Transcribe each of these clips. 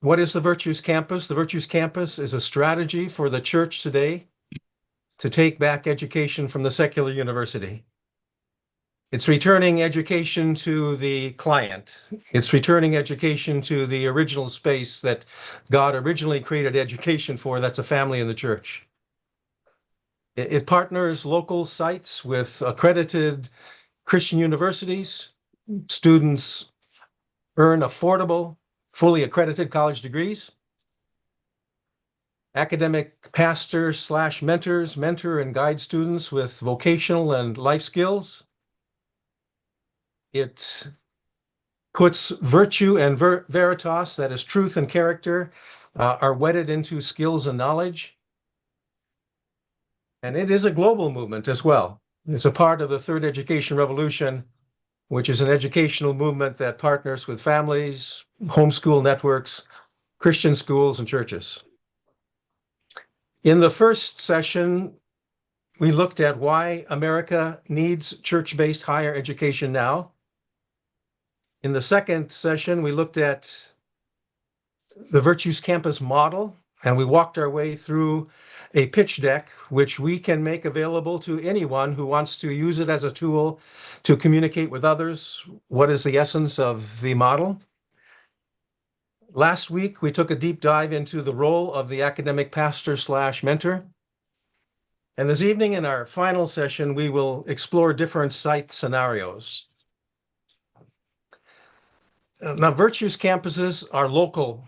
What is the Virtues Campus? The Virtues Campus is a strategy for the church today to take back education from the secular university. It's returning education to the client. It's returning education to the original space that God originally created education for. That's a family in the church. It partners local sites with accredited Christian universities. Students earn affordable, fully accredited college degrees. Academic pastors slash mentors mentor and guide students with vocational and life skills. It puts virtue and veritas, that is truth and character, are wedded into skills and knowledge. And it is a global movement as well. It's a part of the third education revolution, which is an educational movement that partners with families, homeschool networks, Christian schools, and churches. In the first session, we looked at why America needs church-based higher education now. In the second session, we looked at the Virtues Campus model, and we walked our way through a pitch deck, which we can make available to anyone who wants to use it as a tool to communicate with others. What is the essence of the model? Last week, we took a deep dive into the role of the academic pastor slash mentor. And this evening, in our final session, we will explore different site scenarios. Now, Virtues campuses are local,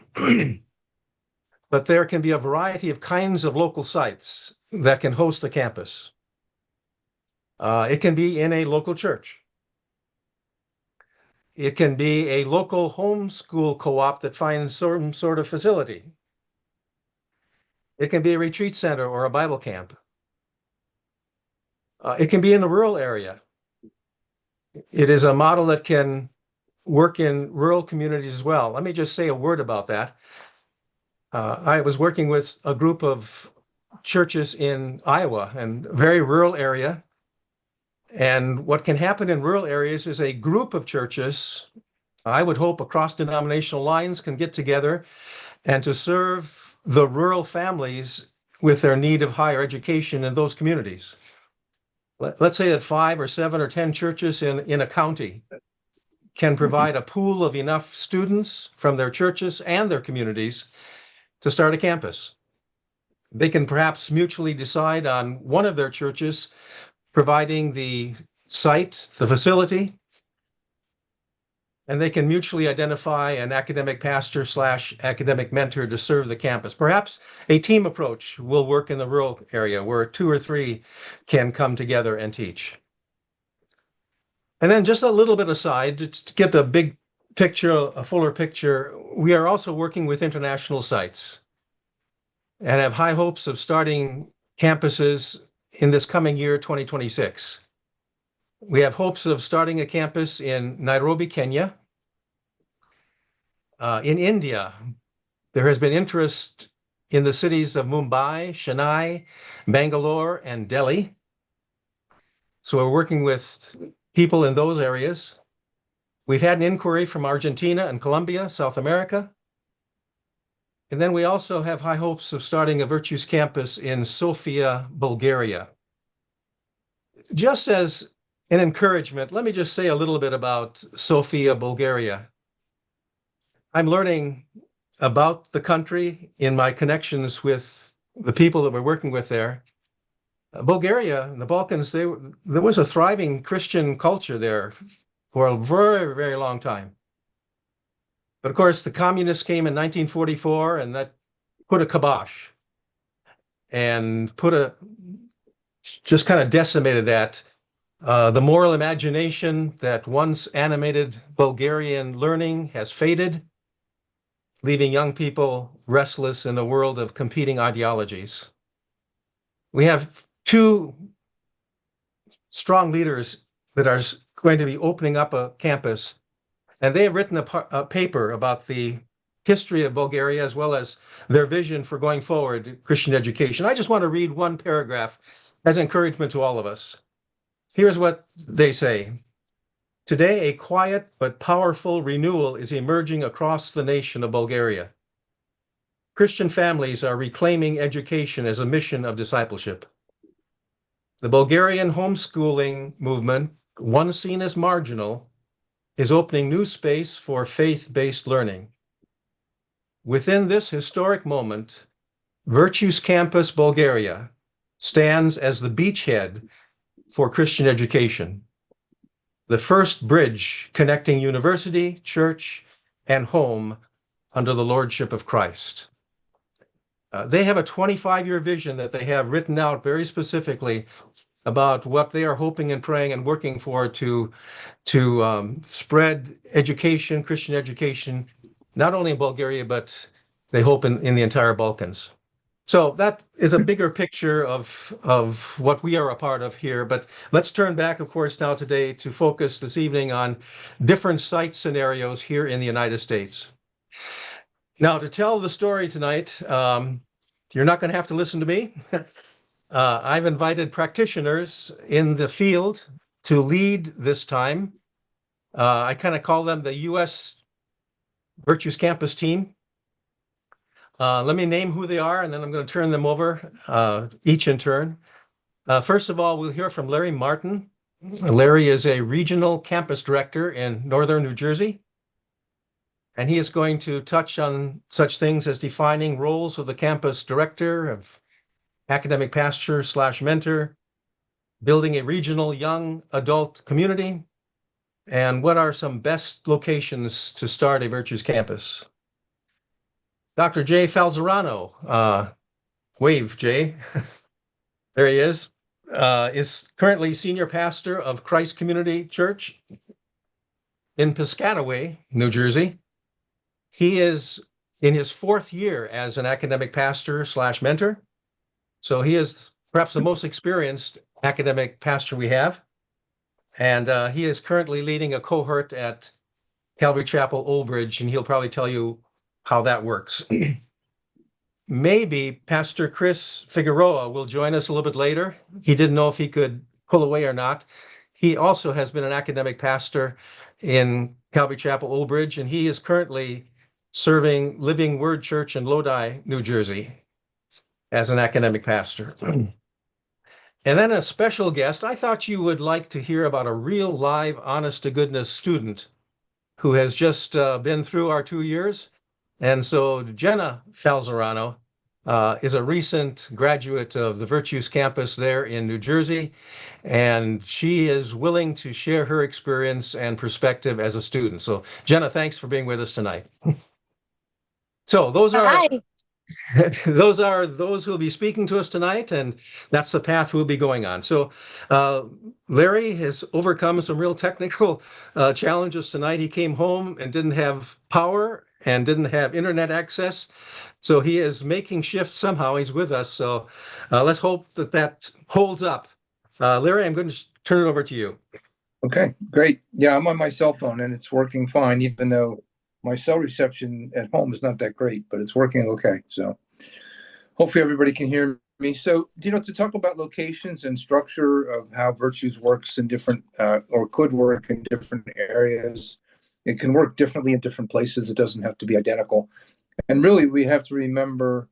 but there can be a variety of kinds of local sites that can host a campus. It can be in a local church. It can be a local homeschool co-op that finds some sort of facility. It can be a retreat center or a Bible camp. It can be in a rural area. It is a model that can work in rural communities as well. Let me just say a word about that. I was working with a group of churches in Iowa, and very rural area. And what can happen in rural areas is a group of churches, I would hope across denominational lines, can get together and to serve the rural families with their need of higher education in those communities. Let's say that 5 or 7 or 10 churches in a county can provide a pool of enough students from their churches and their communities to start a campus. They can perhaps mutually decide on one of their churches providing the site, the facility, and they can mutually identify an academic pastor slash academic mentor to serve the campus. Perhaps a team approach will work in the rural area where 2 or 3 can come together and teach. And then just a little bit aside, to get a big picture, a fuller picture, we are also working with international sites and have high hopes of starting campuses in this coming year, 2026. We have hopes of starting a campus in Nairobi, Kenya. In India, there has been interest in the cities of Mumbai, Chennai, Bangalore, and Delhi. So we're working with people in those areas. We've had an inquiry from Argentina and Colombia, South America. And then we also have high hopes of starting a Virtues campus in Sofia, Bulgaria. Just as an encouragement, let me just say a little bit about Sofia, Bulgaria. I'm learning about the country in my connections with the people that we're working with there. Bulgaria and the Balkans, there was a thriving Christian culture there for a very, very long time. But of course, the communists came in 1944 and that put a kibosh and just kind of decimated that. The moral imagination that once animated Bulgarian learning has faded, leaving young people restless in a world of competing ideologies. We have 2 strong leaders that are going to be opening up a campus, and they have written a paper about the history of Bulgaria as well as their vision for going forward Christian education. I just want to read one paragraph as encouragement to all of us. Here's what they say. Today, a quiet but powerful renewal is emerging across the nation of Bulgaria. Christian families are reclaiming education as a mission of discipleship. The Bulgarian homeschooling movement, once seen as marginal, is opening new space for faith-based learning. Within this historic moment, Virtues Campus Bulgaria stands as the beachhead for Christian education, the first bridge connecting university, church, and home under the lordship of Christ. They have a 25-year vision that they have written out very specifically about what they are hoping and praying and working for to spread education, Christian education, not only in Bulgaria, but they hope in the entire Balkans. So that is a bigger picture of what we are a part of here. But let's turn back, of course, now today to focus this evening on different site scenarios here in the United States. Now, to tell the story tonight, you're not going to have to listen to me. I've invited practitioners in the field to lead this time. I kind of call them the U.S. Virtues Campus team. Let me name who they are, and then I'm going to turn them over, each in turn. First of all, we'll hear from Larry Martin. Larry is a regional campus director in northern New Jersey, and he is going to touch on such things as defining roles of the campus director, of academic pastor / mentor, building a regional young adult community, and what are some best locations to start a Virtues campus. Dr. Jay Falzerano, wave, Jay. There he is currently senior pastor of Christ Community Church in Piscataway, New Jersey. He is in his 4th year as an academic pastor / mentor. So he is perhaps the most experienced academic pastor we have. And he is currently leading a cohort at Calvary Chapel, Old Bridge, and he'll probably tell you how that works. Maybe Pastor Chris Figueroa will join us a little bit later. He didn't know if he could pull away or not. He also has been an academic pastor in Calvary Chapel, Old Bridge, and he is currently serving Living Word Church in Lodi, New Jersey, as an academic pastor. And then a special guest. I thought you would like to hear about a real live, honest-to-goodness student who has just been through our 2 years. And so Jenna Falzerano is a recent graduate of the Virtues campus there in New Jersey, and she is willing to share her experience and perspective as a student. So Jenna, thanks for being with us tonight. So those are Hi. those who will be speaking to us tonight, and that's the path we'll be going on. So Larry has overcome some real technical challenges tonight. He came home and didn't have power and didn't have internet access. So he is making shifts somehow. He's with us. So let's hope that holds up. Larry, I'm going to turn it over to you. Okay, great. Yeah, I'm on my cell phone and it's working fine, even though my cell reception at home is not that great, but it's working okay. So hopefully everybody can hear me. So, to talk about locations and structure of how Virtues works in different, or could work in different areas, it can work differently in different places. It doesn't have to be identical. And really, we have to remember,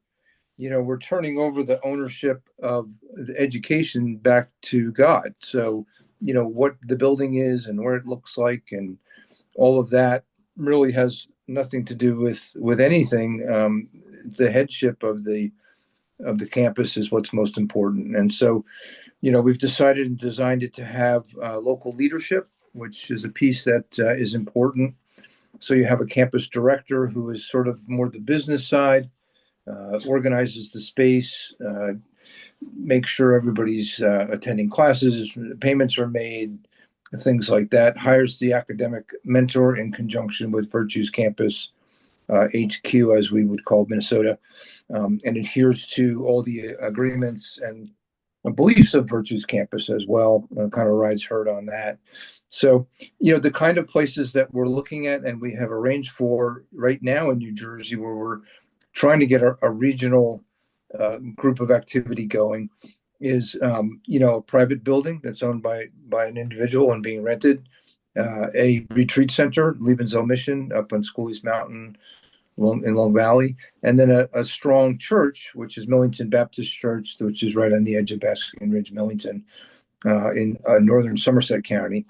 we're turning over the ownership of the education back to God. So, what the building is and where it looks like and all of that really has nothing to do with anything. The headship of the campus is what's most important. And so, we've decided and designed it to have local leadership, which is a piece that is important. So you have a campus director who is sort of more the business side, organizes the space, makes sure everybody's attending classes, payments are made, things like that, hires the academic mentor in conjunction with Virtues Campus HQ, as we would call Minnesota, and adheres to all the agreements and beliefs of Virtues Campus as well, kind of rides herd on that. So, the kind of places that we're looking at and we have arranged for right now in New Jersey, where we're trying to get a regional group of activity going, is a private building that's owned by an individual and being rented, a retreat center, Liebenzel Mission up on Schoolies Mountain, in Long Valley, and then a strong church, which is Millington Baptist Church, which is right on the edge of Basking Ridge, Millington, in northern Somerset County.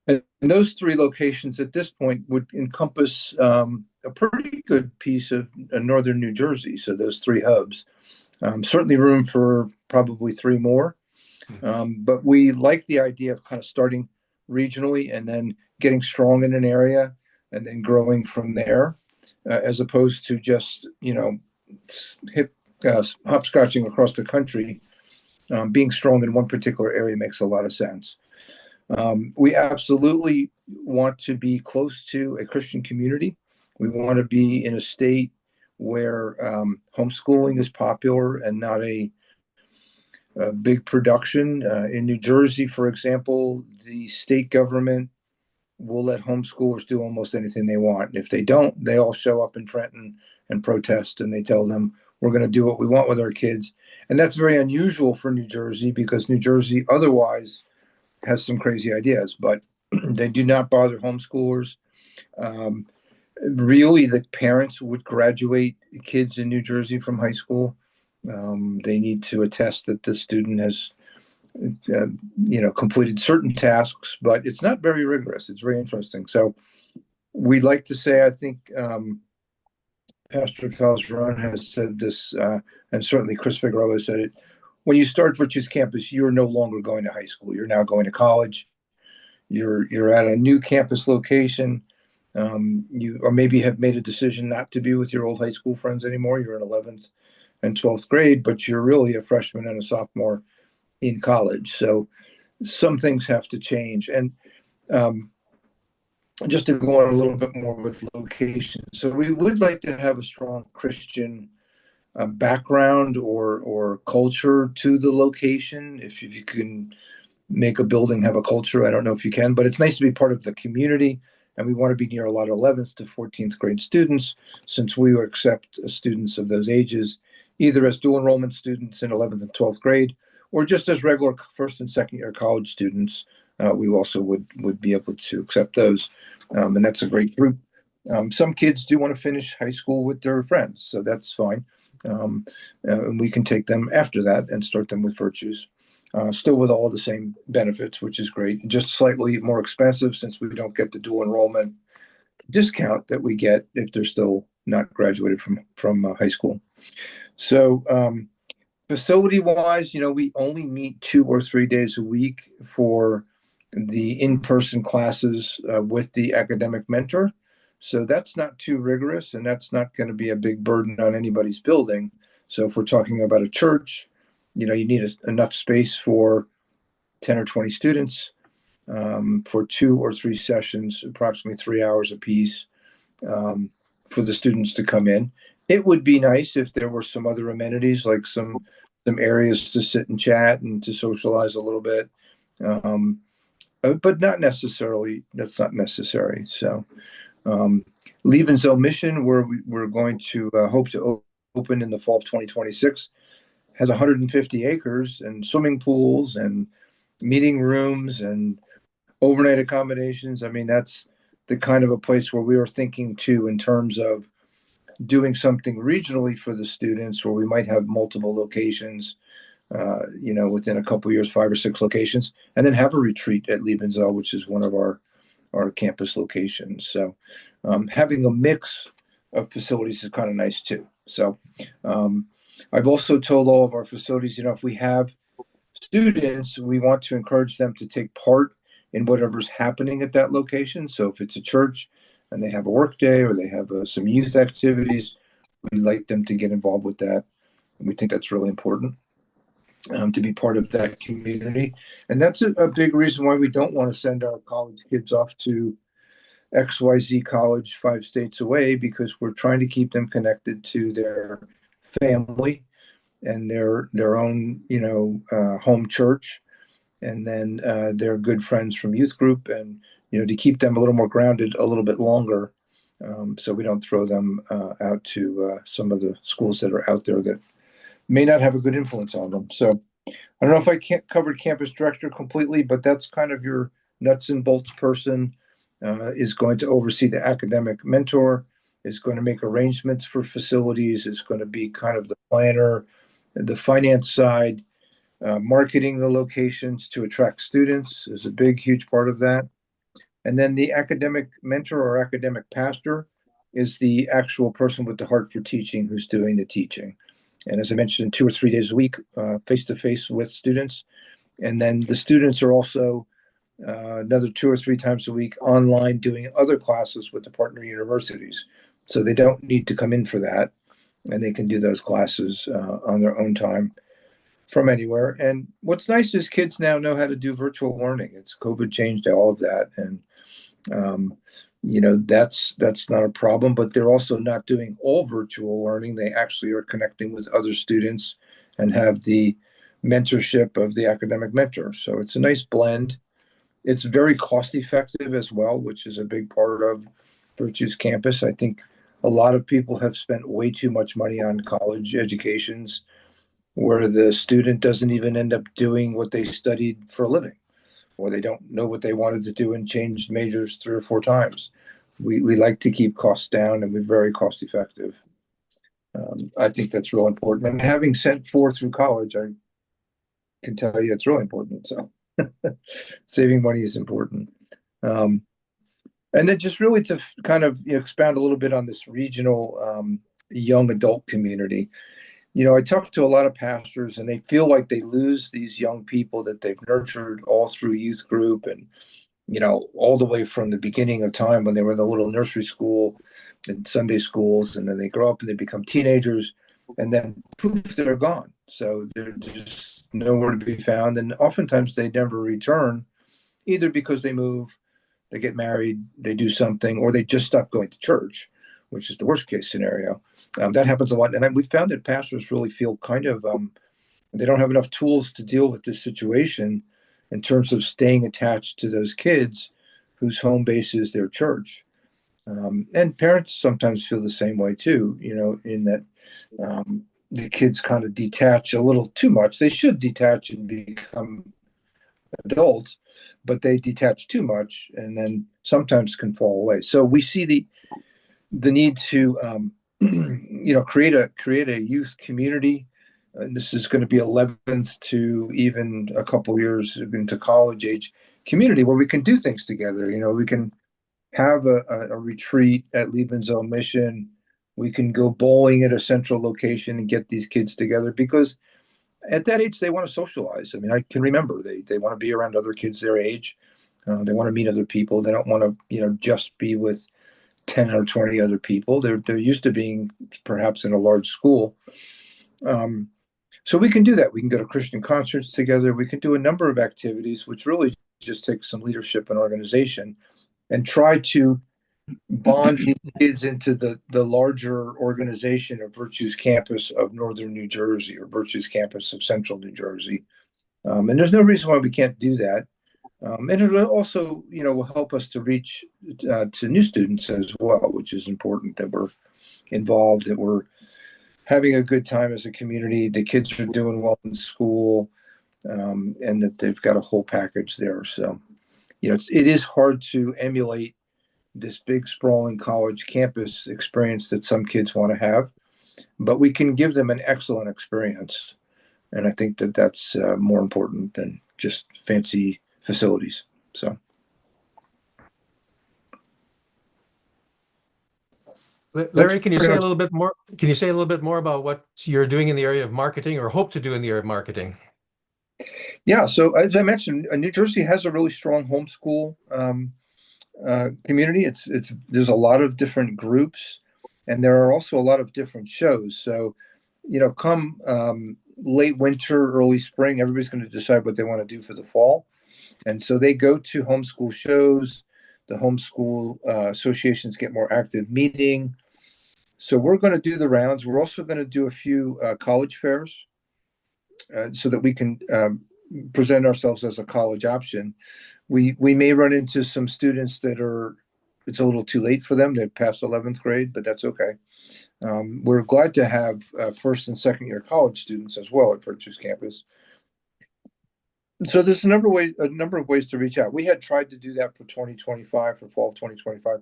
And those three locations at this point would encompass a pretty good piece of northern New Jersey. So those three hubs, certainly room for probably three more. But we like the idea of kind of starting regionally and then getting strong in an area and then growing from there, as opposed to just, hopscotching across the country. Being strong in one particular area makes a lot of sense. We absolutely want to be close to a Christian community. We want to be in a state where homeschooling is popular and not a big production. In New Jersey, for example, the state government will let homeschoolers do almost anything they want. If they don't, they all show up in Trenton and protest, and they tell them, we're going to do what we want with our kids. And that's very unusual for New Jersey, because New Jersey otherwise has some crazy ideas, but they do not bother homeschoolers. Really, the parents would graduate kids in New Jersey from high school. They need to attest that the student has, completed certain tasks, but it's not very rigorous. It's very interesting. So we'd like to say, I think Pastor Falzron has said this, and certainly Chris Figueroa said it. When you start Virtue's campus, you're no longer going to high school. You're now going to college. You're at a new campus location. You or maybe have made a decision not to be with your old high school friends anymore. You're in 11th and 12th grade, but you're really a freshman and a sophomore in college. So some things have to change. And just to go on a little bit more with location. So we would like to have a strong Christian background or culture to the location. If you can make a building have a culture, I don't know if you can, but it's nice to be part of the community. And we want to be near a lot of 11th to 14th grade students, since we will accept students of those ages, either as dual enrollment students in 11th and 12th grade, or just as regular first and second year college students. We also would be able to accept those. And that's a great group. Some kids do want to finish high school with their friends, so that's fine. And we can take them after that and start them with Virtues. Still with all the same benefits, which is great. Just slightly more expensive, since we don't get the dual enrollment discount that we get if they're still not graduated from high school. So facility wise, we only meet 2 or 3 days a week for the in-person classes with the academic mentor. So that's not too rigorous, and that's not going to be a big burden on anybody's building. So if we're talking about a church, you need enough space for 10 or 20 students for 2 or 3 sessions, approximately 3 hours apiece, for the students to come in. It would be nice if there were some other amenities, like some areas to sit and chat and to socialize a little bit, but not necessarily. That's not necessary. So Liebenzell Mission, where we're going to hope to open in the fall of 2026, has 150 acres and swimming pools and meeting rooms and overnight accommodations. I mean, that's the kind of a place where we are thinking too, in terms of doing something regionally for the students, where we might have multiple locations, within a couple of years, 5 or 6 locations, and then have a retreat at Liebenzell, which is one of our campus locations. So having a mix of facilities is kind of nice too. So I've also told all of our facilities, if we have students, we want to encourage them to take part in whatever's happening at that location. So if it's a church and they have a work day, or they have some youth activities, we'd like them to get involved with that. And we think that's really important, to be part of that community. And that's a big reason why we don't want to send our college kids off to XYZ college 5 states away, because we're trying to keep them connected to their family and their own home church, and then their good friends from youth group, and to keep them a little more grounded a little bit longer, so we don't throw them out to some of the schools that are out there that may not have a good influence on them. So I don't know if I can't cover campus director completely, but that's kind of your nuts and bolts person. Is going to oversee the academic mentor, is going to make arrangements for facilities, is going to be kind of the planner, the finance side, marketing the locations to attract students is a big, huge part of that. And then the academic mentor or academic pastor is the actual person with the heart for teaching who's doing the teaching. And as I mentioned, 2 or 3 days a week, face to face with students. And then the students are also another 2 or 3 times a week online doing other classes with the partner universities. So they don't need to come in for that. And they can do those classes on their own time from anywhere. And what's nice is kids now know how to do virtual learning. It's COVID changed all of that. And that's not a problem, but they're also not doing all virtual learning. They actually are connecting with other students and have the mentorship of the academic mentor. So it's a nice blend. It's very cost effective as well, which is a big part of Virtue's campus. I think a lot of people have spent way too much money on college educations where the student doesn't even end up doing what they studied for a living, or they don't know what they wanted to do and changed majors 3 or 4 times. We like to keep costs down, and we're very cost effective. I think that's real important. And having sent 4 through college, I can tell you it's really important. So saving money is important. And then just really to kind of expand a little bit on this regional young adult community. I talk to a lot of pastors, and they feel like they lose these young people that they've nurtured all through youth group and, all the way from the beginning of time when they were in the little nursery school and Sunday schools, and then they grow up and they become teenagers, and then poof, they're gone. So they're just nowhere to be found. And oftentimes they never return, either because they move, they get married, they do something, or they just stop going to church, which is the worst case scenario. That happens a lot. And we found that pastors really feel kind of, they don't have enough tools to deal with this situation in terms of staying attached to those kids whose home base is their church. And parents sometimes feel the same way too, in that the kids kind of detach a little too much. They should detach and become adults, but they detach too much and then sometimes can fall away. So we see the need to create a youth community. And this is going to be 11th to even a couple years into college age community where we can do things together. We can have a retreat at Liebenzoll Mission. We can go bowling at a central location and get these kids together because at that age they want to socialize. I mean, I can remember they want to be around other kids their age. They want to meet other people. They don't want to just be with 10 or 20 other people. They're used to being perhaps in a large school. So we can do that. We can go to Christian concerts together. We can do a number of activities, which really just takes some leadership and organization, and try to bond these kids into the larger organization of Virtue's campus of Northern New Jersey or Virtue's campus of Central New Jersey. And there's no reason why we can't do that. And it will also, will help us to reach to new students as well, which is important that we're involved, that we're having a good time as a community. The kids are doing well in school, and that they've got a whole package there. So, it is hard to emulate this big sprawling college campus experience that some kids want to have, but we can give them an excellent experience. And I think that that's more important than just fancy facilities. So. Larry, can you say a little bit more? Can you say a little bit more about what you're doing in the area of marketing or hope to do in the area of marketing? Yeah. So as I mentioned, New Jersey has a really strong homeschool community. There's a lot of different groups, and there are also a lot of different shows. So, come late winter, early spring, everybody's going to decide what they want to do for the fall, and so they go to homeschool shows. The homeschool associations get more active meeting. So we're going to do the rounds. We're also going to do a few college fairs so that we can present ourselves as a college option. We may run into some students that it's a little too late for them. They've passed 11th grade, but that's okay. We're glad to have first and second year college students as well at Virtue's campus. So there's a number of ways to reach out. We had tried to do that for 2025, for fall of 2025,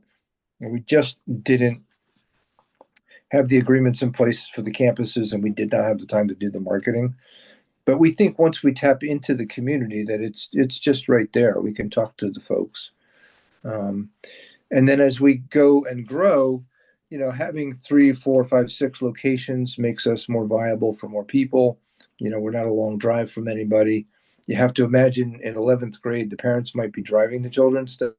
and we just didn't have the agreements in place for the campuses, and we did not have the time to do the marketing. But we think once we tap into the community that it's just right there. We can talk to the folks. Um, and then as we go and grow, having 3, 4, 5, 6 locations makes us more viable for more people. We're not a long drive from anybody. You have to imagine in 11th grade, the parents might be driving the children still.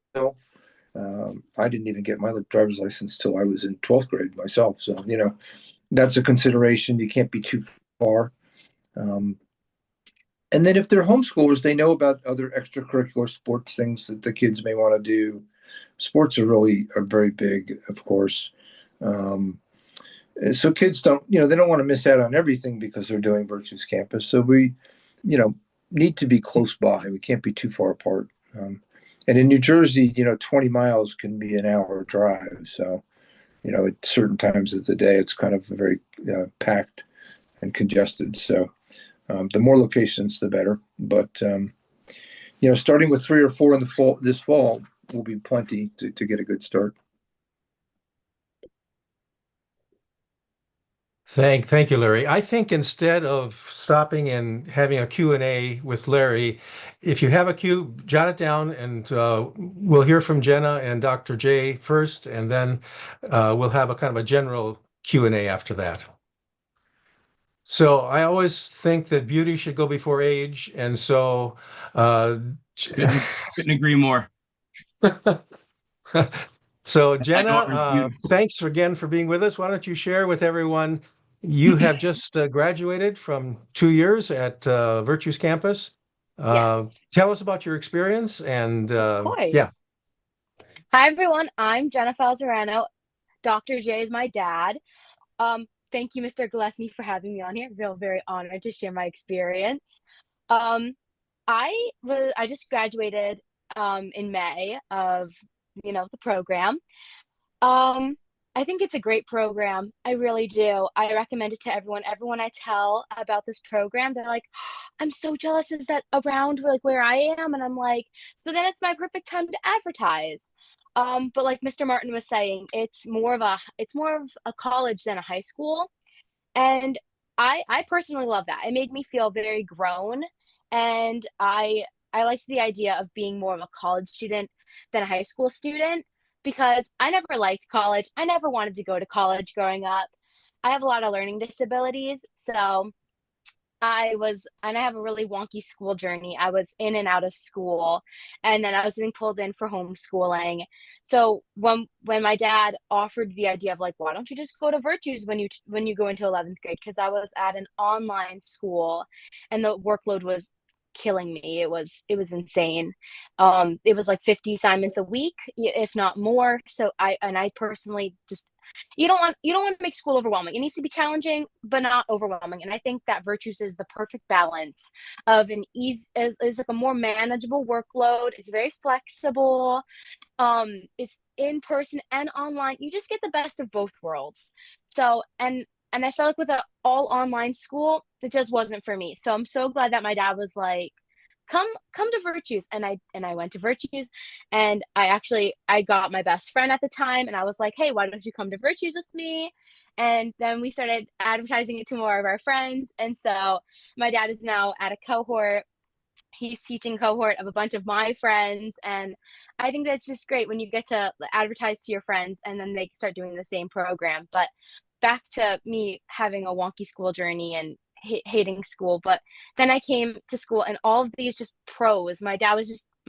I didn't even get my driver's license till I was in 12th grade myself. So, that's a consideration. You can't be too far. And then if they're homeschoolers, they know about other extracurricular sports things that the kids may want to do. Sports are very big, of course. So kids they don't want to miss out on everything because they're doing Virtues Campus. So we, need to be close by. We can't be too far apart. And in New Jersey, 20 miles can be an hour drive. So, at certain times of the day, it's kind of very packed and congested. So the more locations, the better. But, starting with 3 or 4 in the fall, this fall will be plenty to get a good start. Thank you, Larry. I think instead of stopping and having a Q&A with Larry, if you have a Q, jot it down, and we'll hear from Jenna and Dr. J first, and then we'll have a kind of a general Q&A after that. So I always think that beauty should go before age, and so couldn't agree more. So My daughter's Jenna, beautiful. thanks again for being with us. Why don't you share with everyone, you have just graduated from 2 years at Virtues Campus. Yes, Tell us about your experience and of yeah. course. Hi, everyone. I'm Jenna Falzerano. Dr. J is my dad. Thank you, Mr. Gillespie, for having me on here. I feel very honored to share my experience. Um, I just graduated in May of the program. Um, I think it's a great program. I really do. I recommend it to everyone. Everyone I tell about this program, they're like, I'm so jealous. Is that around like where I am? And I'm like, so then it's my perfect time to advertise. But like Mr. Martin was saying, it's more of a college than a high school. And I personally love that. It made me feel very grown, and I liked the idea of being more of a college student than a high school student because I never liked college. I never wanted to go to college growing up. I have a lot of learning disabilities, so and I have a really wonky school journey. I was in and out of school, and then I was getting pulled in for homeschooling. So when my dad offered the idea of like, why don't you just go to Virtues when you go into 11th grade? Because I was at an online school, and the workload was killing me. It was insane. It was like 50 assignments a week, if not more. So I personally just you don't want to make school overwhelming. It needs to be challenging, but not overwhelming. And I think that Virtues is the perfect balance of an ease is like a more manageable workload. It's very flexible. It's in person and online. You just get the best of both worlds. So and I felt like with an all online school, it just wasn't for me. So I'm so glad that my dad was like, come to Virtues. And I went to Virtues, and I got my best friend at the time, and I was like, hey, why don't you come to Virtues with me? And then we started advertising it to more of our friends. And so my dad is now at a cohort. He's teaching cohort of a bunch of my friends, and I think that's just great when you get to advertise to your friends and then they start doing the same program. But back to me having a wonky school journey and hating school. But then I came to school, and all of these just pros. My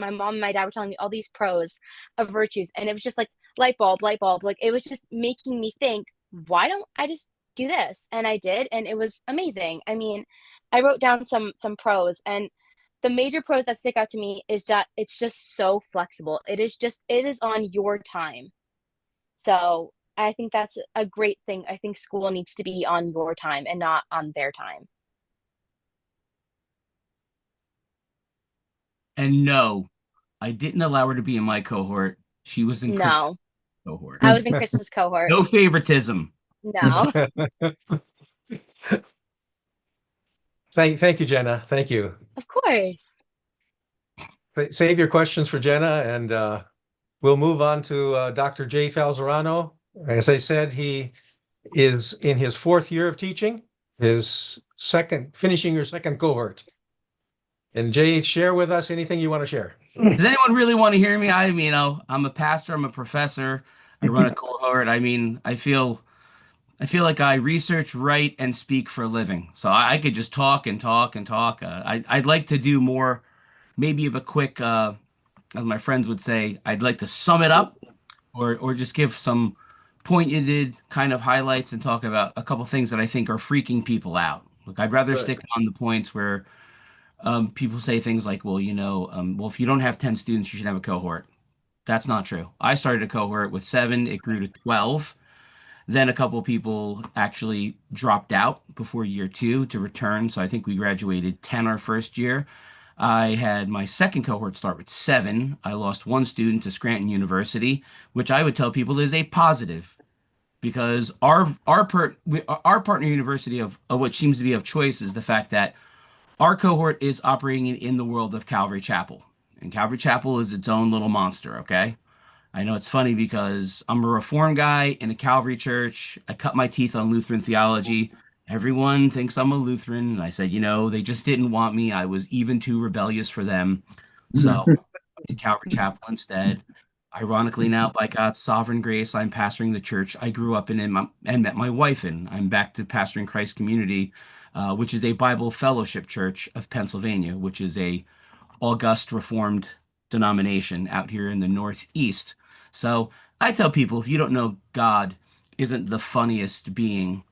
mom and my dad were telling me all these pros of Virtues, and it was just like light bulb, light bulb. Like it was just making me think, why don't I just do this? And I did, and it was amazing. I mean, I wrote down some pros, and the major pros that stick out to me is that it's just so flexible. It is on your time. So I think that's a great thing. I think school needs to be on your time and not on their time. And no, I didn't allow her to be in my cohort. She was in Chris's No, cohort. I was in Chris's cohort. No favoritism. No, Thank you, Jenna. Thank you. of course. Save your questions for Jenna, and we'll move on to Dr. J. Falzerano. As I said, he is in his fourth year of teaching, finishing your second cohort. And Jay, share with us anything you want to share. Does anyone really want to hear me? I'm a pastor, I'm a professor, I run a cohort. I feel like I research, write, and speak for a living. So I could just talk and talk and talk. I'd like to do more, maybe of a quick, as my friends would say, I'd like to sum it up or just give some pointed kind of highlights and talk about a couple things that I think are freaking people out. Look, I'd rather Good. stick on the points where people say things like, well, well, if you don't have 10 students, you should have a cohort. That's not true. I started a cohort with 7, it grew to 12. Then a couple people actually dropped out before year 2 to return. So I think we graduated 10 our first year. I had my second cohort start with 7. I lost 1 student to Scranton University, which I would tell people is a positive because our partner university of what seems to be of choice is the fact that our cohort is operating in the world of Calvary Chapel. And Calvary Chapel is its own little monster, okay? I know it's funny because I'm a Reformed guy in a Calvary church. I cut my teeth on Lutheran theology. Everyone thinks I'm a Lutheran. And I said, they just didn't want me. I was even too rebellious for them. So I went to Calvary Chapel instead. Ironically, now, by God's sovereign grace, I'm pastoring the church I grew up in and met my wife in. I'm back to pastoring Christ Community, which is a Bible Fellowship Church of Pennsylvania, which is a august Reformed denomination out here in the Northeast. So I tell people if you don't know God isn't the funniest being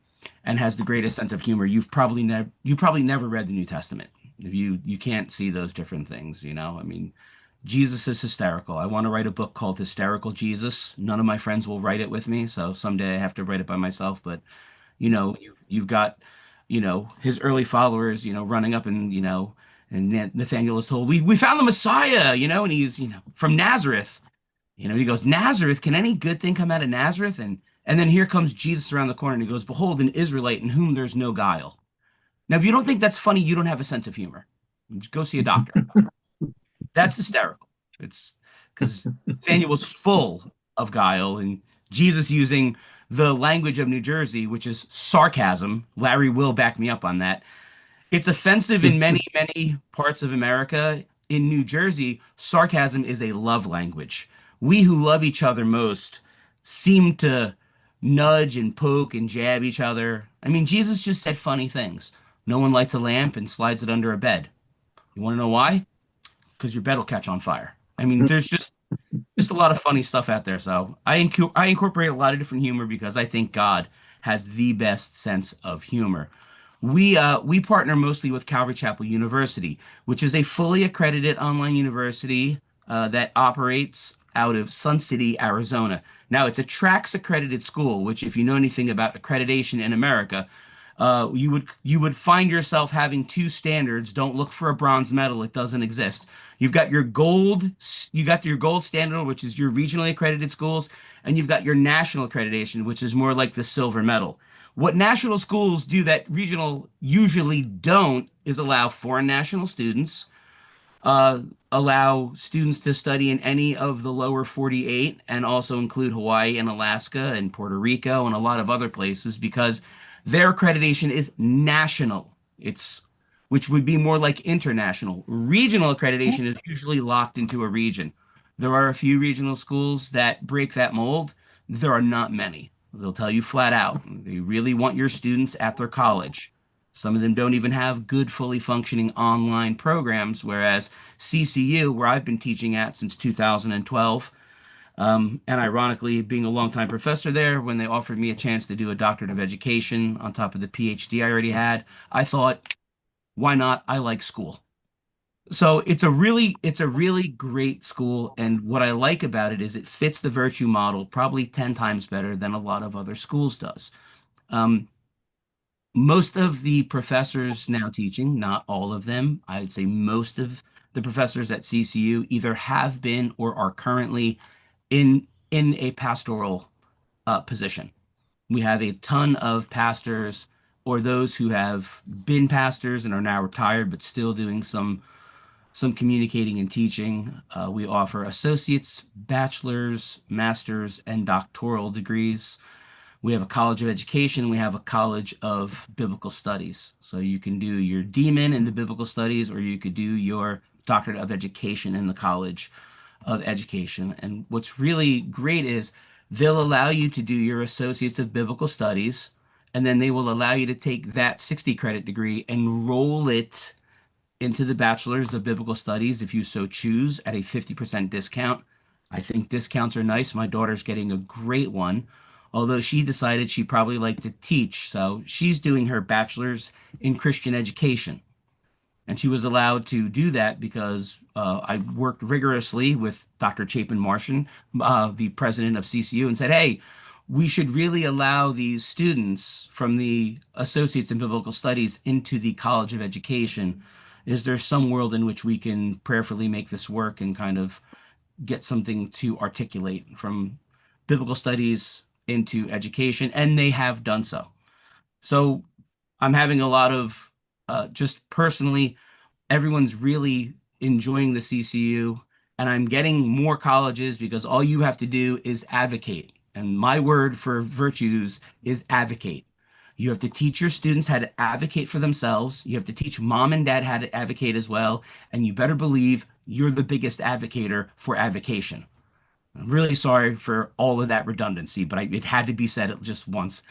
and has the greatest sense of humor, you probably never read the New Testament. If you can't see those different things, I mean, Jesus is hysterical. I want to write a book called Hysterical Jesus. None of my friends will write it with me, so someday I have to write it by myself. But you've got his early followers running up and Nathaniel is told we found the Messiah, and he's from Nazareth. He goes, Nazareth, can any good thing come out of Nazareth? And then here comes Jesus around the corner and he goes, behold, an Israelite in whom there's no guile. Now if you don't think that's funny, you don't have a sense of humor. Just go see a doctor. That's hysterical. It's because Nathaniel was full of guile and Jesus using the language of New Jersey, which is sarcasm. Larry will back me up on that. It's offensive in many, many parts of America. In New Jersey, sarcasm is a love language. We who love each other most seem to nudge and poke and jab each other. I mean, Jesus just said funny things. No one lights a lamp and slides it under a bed. You want to know why? Because your bed will catch on fire. I mean, there's just a lot of funny stuff out there. So I incorporate a lot of different humor because I think God has the best sense of humor. We partner mostly with Calvary Chapel University, which is a fully accredited online university that operates out of Sun City, Arizona. Now, it's a TRACS accredited school, which, if you know anything about accreditation in America, you would find yourself having 2 standards. Don't look for a bronze medal; it doesn't exist. You got your gold standard, which is your regionally accredited schools, and you've got your national accreditation, which is more like the silver medal. What national schools do that regional usually don't is allow foreign national students, allow students to study in any of the lower 48 and also include Hawaii and Alaska and Puerto Rico and a lot of other places because their accreditation is national. Which would be more like international. Regional accreditation is usually locked into a region. There are a few regional schools that break that mold. There are not many. They'll tell you flat out. They really want your students at their college. Some of them don't even have good, fully functioning online programs, whereas CCU, where I've been teaching at since 2012, and ironically, being a longtime professor there, when they offered me a chance to do a doctorate of education on top of the PhD I already had, I thought, why not? I like school. So it's a really great school, and what I like about it is it fits the virtue model probably 10 times better than a lot of other schools does. Um, Most of the professors now teaching, not all of them, I would say most of the professors at CCU either have been or are currently in a pastoral position. We have a ton of pastors or those who have been pastors and are now retired but still doing some communicating and teaching. We offer associates, bachelor's, master's, and doctoral degrees. We have a College of Education. We have a College of Biblical Studies. So you can do your DMin in the Biblical Studies, or you could do your Doctorate of Education in the College of Education. And what's really great is they'll allow you to do your Associates of Biblical Studies, and then they will allow you to take that 60 credit degree and roll it into the Bachelor's of Biblical Studies if you so choose at a 50% discount. I think discounts are nice. My daughter's getting a great one, although she decided she probably liked to teach. So she's doing her Bachelor's in Christian Education. And she was allowed to do that because I worked rigorously with Dr. Chapin Martian, the president of CCU, and said, hey, we should really allow these students from the Associates in Biblical Studies into the College of Education. Is there some world in which we can prayerfully make this work and kind of get something to articulate from biblical studies into education? And they have done so. So I'm having a lot of just personally, everyone's really enjoying the CCU, and I'm getting more colleges because all you have to do is advocate. And my word for virtues is advocate. You have to teach your students how to advocate for themselves. You have to teach mom and dad how to advocate as well. And you better believe you're the biggest advocator for advocation. I'm really sorry for all of that redundancy, but it had to be said just once.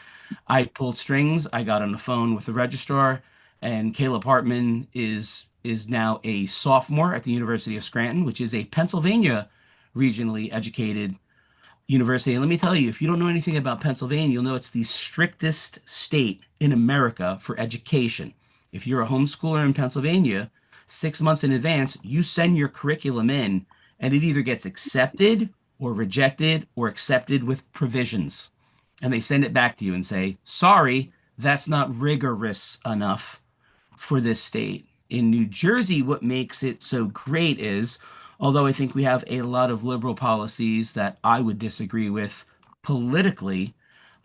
I pulled strings. I got on the phone with the registrar, and Caleb Hartman is now a sophomore at the University of Scranton, which is a Pennsylvania regionally educated university. And let me tell you, if you don't know anything about Pennsylvania, you'll know it's the strictest state in America for education. If you're a homeschooler in Pennsylvania, 6 months in advance, you send your curriculum in, and it either gets accepted or rejected or accepted with provisions. And they send it back to you and say, sorry, that's not rigorous enough for this state. In New Jersey, what makes it so great is, although I think we have a lot of liberal policies that I would disagree with politically,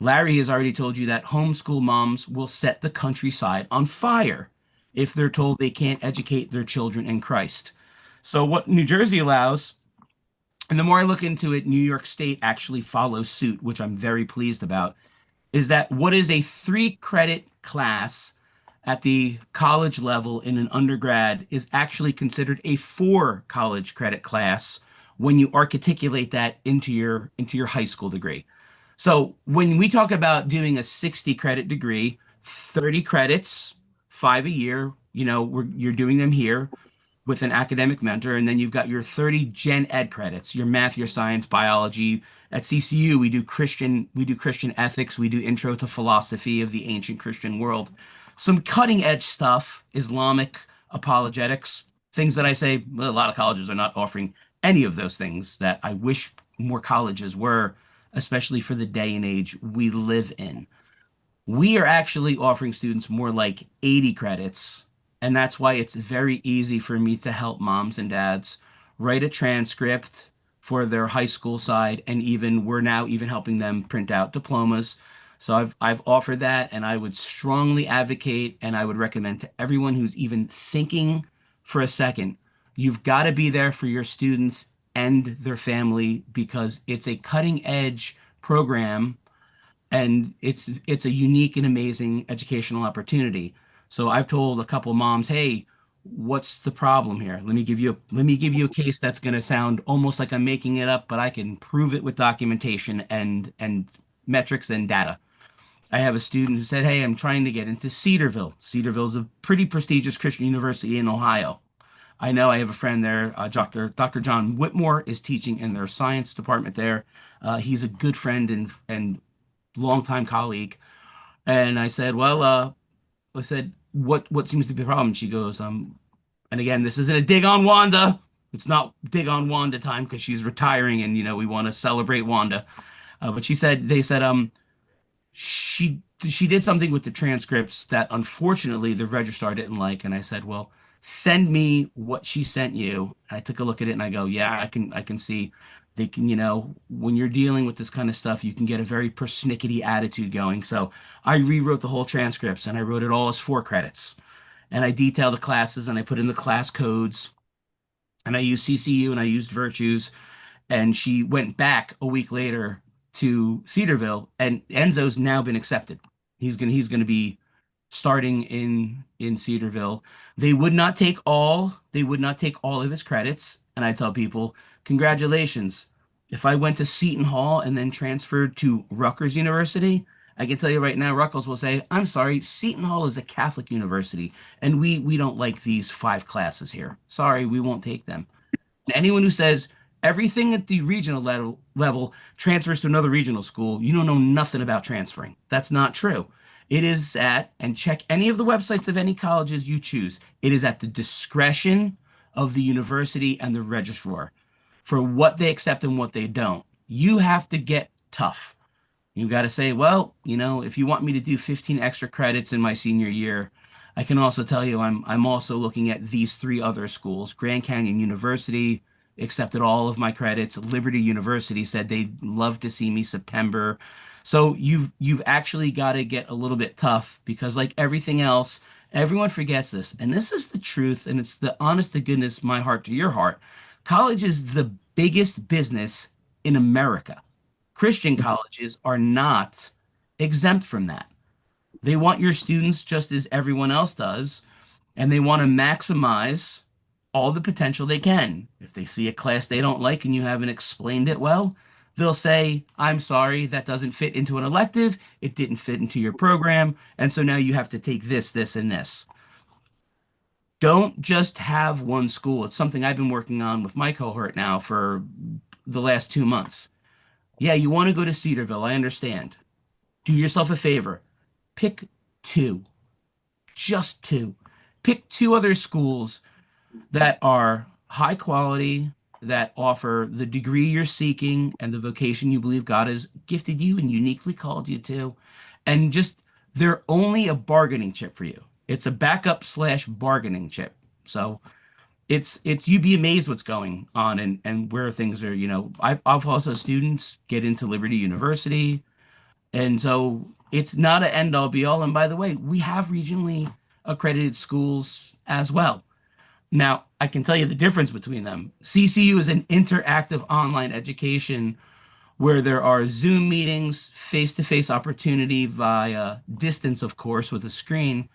Larry has already told you that homeschool moms will set the countryside on fire if they're told they can't educate their children in Christ. So what New Jersey allows, and the more I look into it, New York State actually follows suit, which I'm very pleased about, is that what is a 3 credit class at the college level in an undergrad is actually considered a 4 college credit class when you articulate that into your high school degree. So when we talk about doing a 60 credit degree, 30 credits, 5 a year, you're doing them here with an academic mentor, and then you've got your 30 gen ed credits, your math, your science, biology. At CCU, we do Christian ethics, we do intro to philosophy of the ancient Christian world. Some cutting edge stuff, Islamic apologetics, things that I say well, a lot of colleges are not offering any of those things that I wish more colleges were, especially for the day and age we live in. We are actually offering students more like 80 credits, and that's why it's very easy for me to help moms and dads write a transcript for their high school side, and even we're now even helping them print out diplomas. So I've offered that, and I would strongly advocate, and I would recommend to everyone who's even thinking for a second, you've got to be there for your students and their family because it's a cutting edge program, and it's a unique and amazing educational opportunity. So I've told a couple moms, hey, what's the problem here? Let me give you a case that's going to sound almost like I'm making it up, but I can prove it with documentation and metrics and data. I have a student who said, hey, I'm trying to get into Cedarville. Cedarville's a pretty prestigious Christian university in Ohio. I know I have a friend there, Dr. John Whitmore is teaching in their science department there. He's a good friend and longtime colleague. And I said, well, what seems to be the problem? She goes, and again, this isn't a dig on Wanda. It's not dig on Wanda time because she's retiring and, we want to celebrate Wanda. But they said, she did something with the transcripts that unfortunately the registrar didn't like. And I said, well, send me what she sent you. And I took a look at it and I go, yeah, I can see they can, when you're dealing with this kind of stuff, you can get a very persnickety attitude going. So I rewrote the whole transcripts and I wrote it all as 4 credits. And I detailed the classes and I put in the class codes and I used CCU and I used virtues. And she went back a week later to Cedarville, and Enzo's now been accepted. He's gonna be starting in Cedarville. They would not take all of his credits, and I tell people, congratulations. If I went to Seton Hall and then transferred to Rutgers University, I can tell you right now, Rutgers will say, I'm sorry, Seton Hall is a Catholic university, and we don't like these 5 classes here. Sorry, we won't take them. And anyone who says everything at the regional level transfers to another regional school, you don't know nothing about transferring. That's not true. It is at, and check any of the websites of any colleges you choose, it is at the discretion of the university and the registrar for what they accept and what they don't. You have to get tough. You've got to say, well, if you want me to do 15 extra credits in my senior year, I can also tell you I'm also looking at these 3 other schools. Grand Canyon University accepted all of my credits. Liberty University said they'd love to see me September. So you've actually got to get a little bit tough, because like everything else, everyone forgets this. And this is the truth, and it's the honest to goodness, my heart to your heart. College is the biggest business in America. Christian colleges are not exempt from that. They want your students just as everyone else does, and they want to maximize all the potential they can. If they see a class they don't like and you haven't explained it well, they'll say, I'm sorry, that doesn't fit into an elective. It didn't fit into your program. And so now you have to take this, this, and this. Don't just have one school. It's something I've been working on with my cohort now for the last 2 months. Yeah, you want to go to Cedarville. I understand. Do yourself a favor. Pick 2, just 2. Pick 2 other schools that are high quality, that offer the degree you're seeking and the vocation you believe God has gifted you and uniquely called you to. And just, they're only a bargaining chip for you. It's a backup/bargaining chip. So you'd be amazed what's going on and where things are. I've also students get into Liberty University, and so it's not an end all be all. And by the way, we have regionally accredited schools as well. Now, I can tell you the difference between them. CCU is an interactive online education where there are Zoom meetings, face-to-face opportunity via distance, of course, with a screen.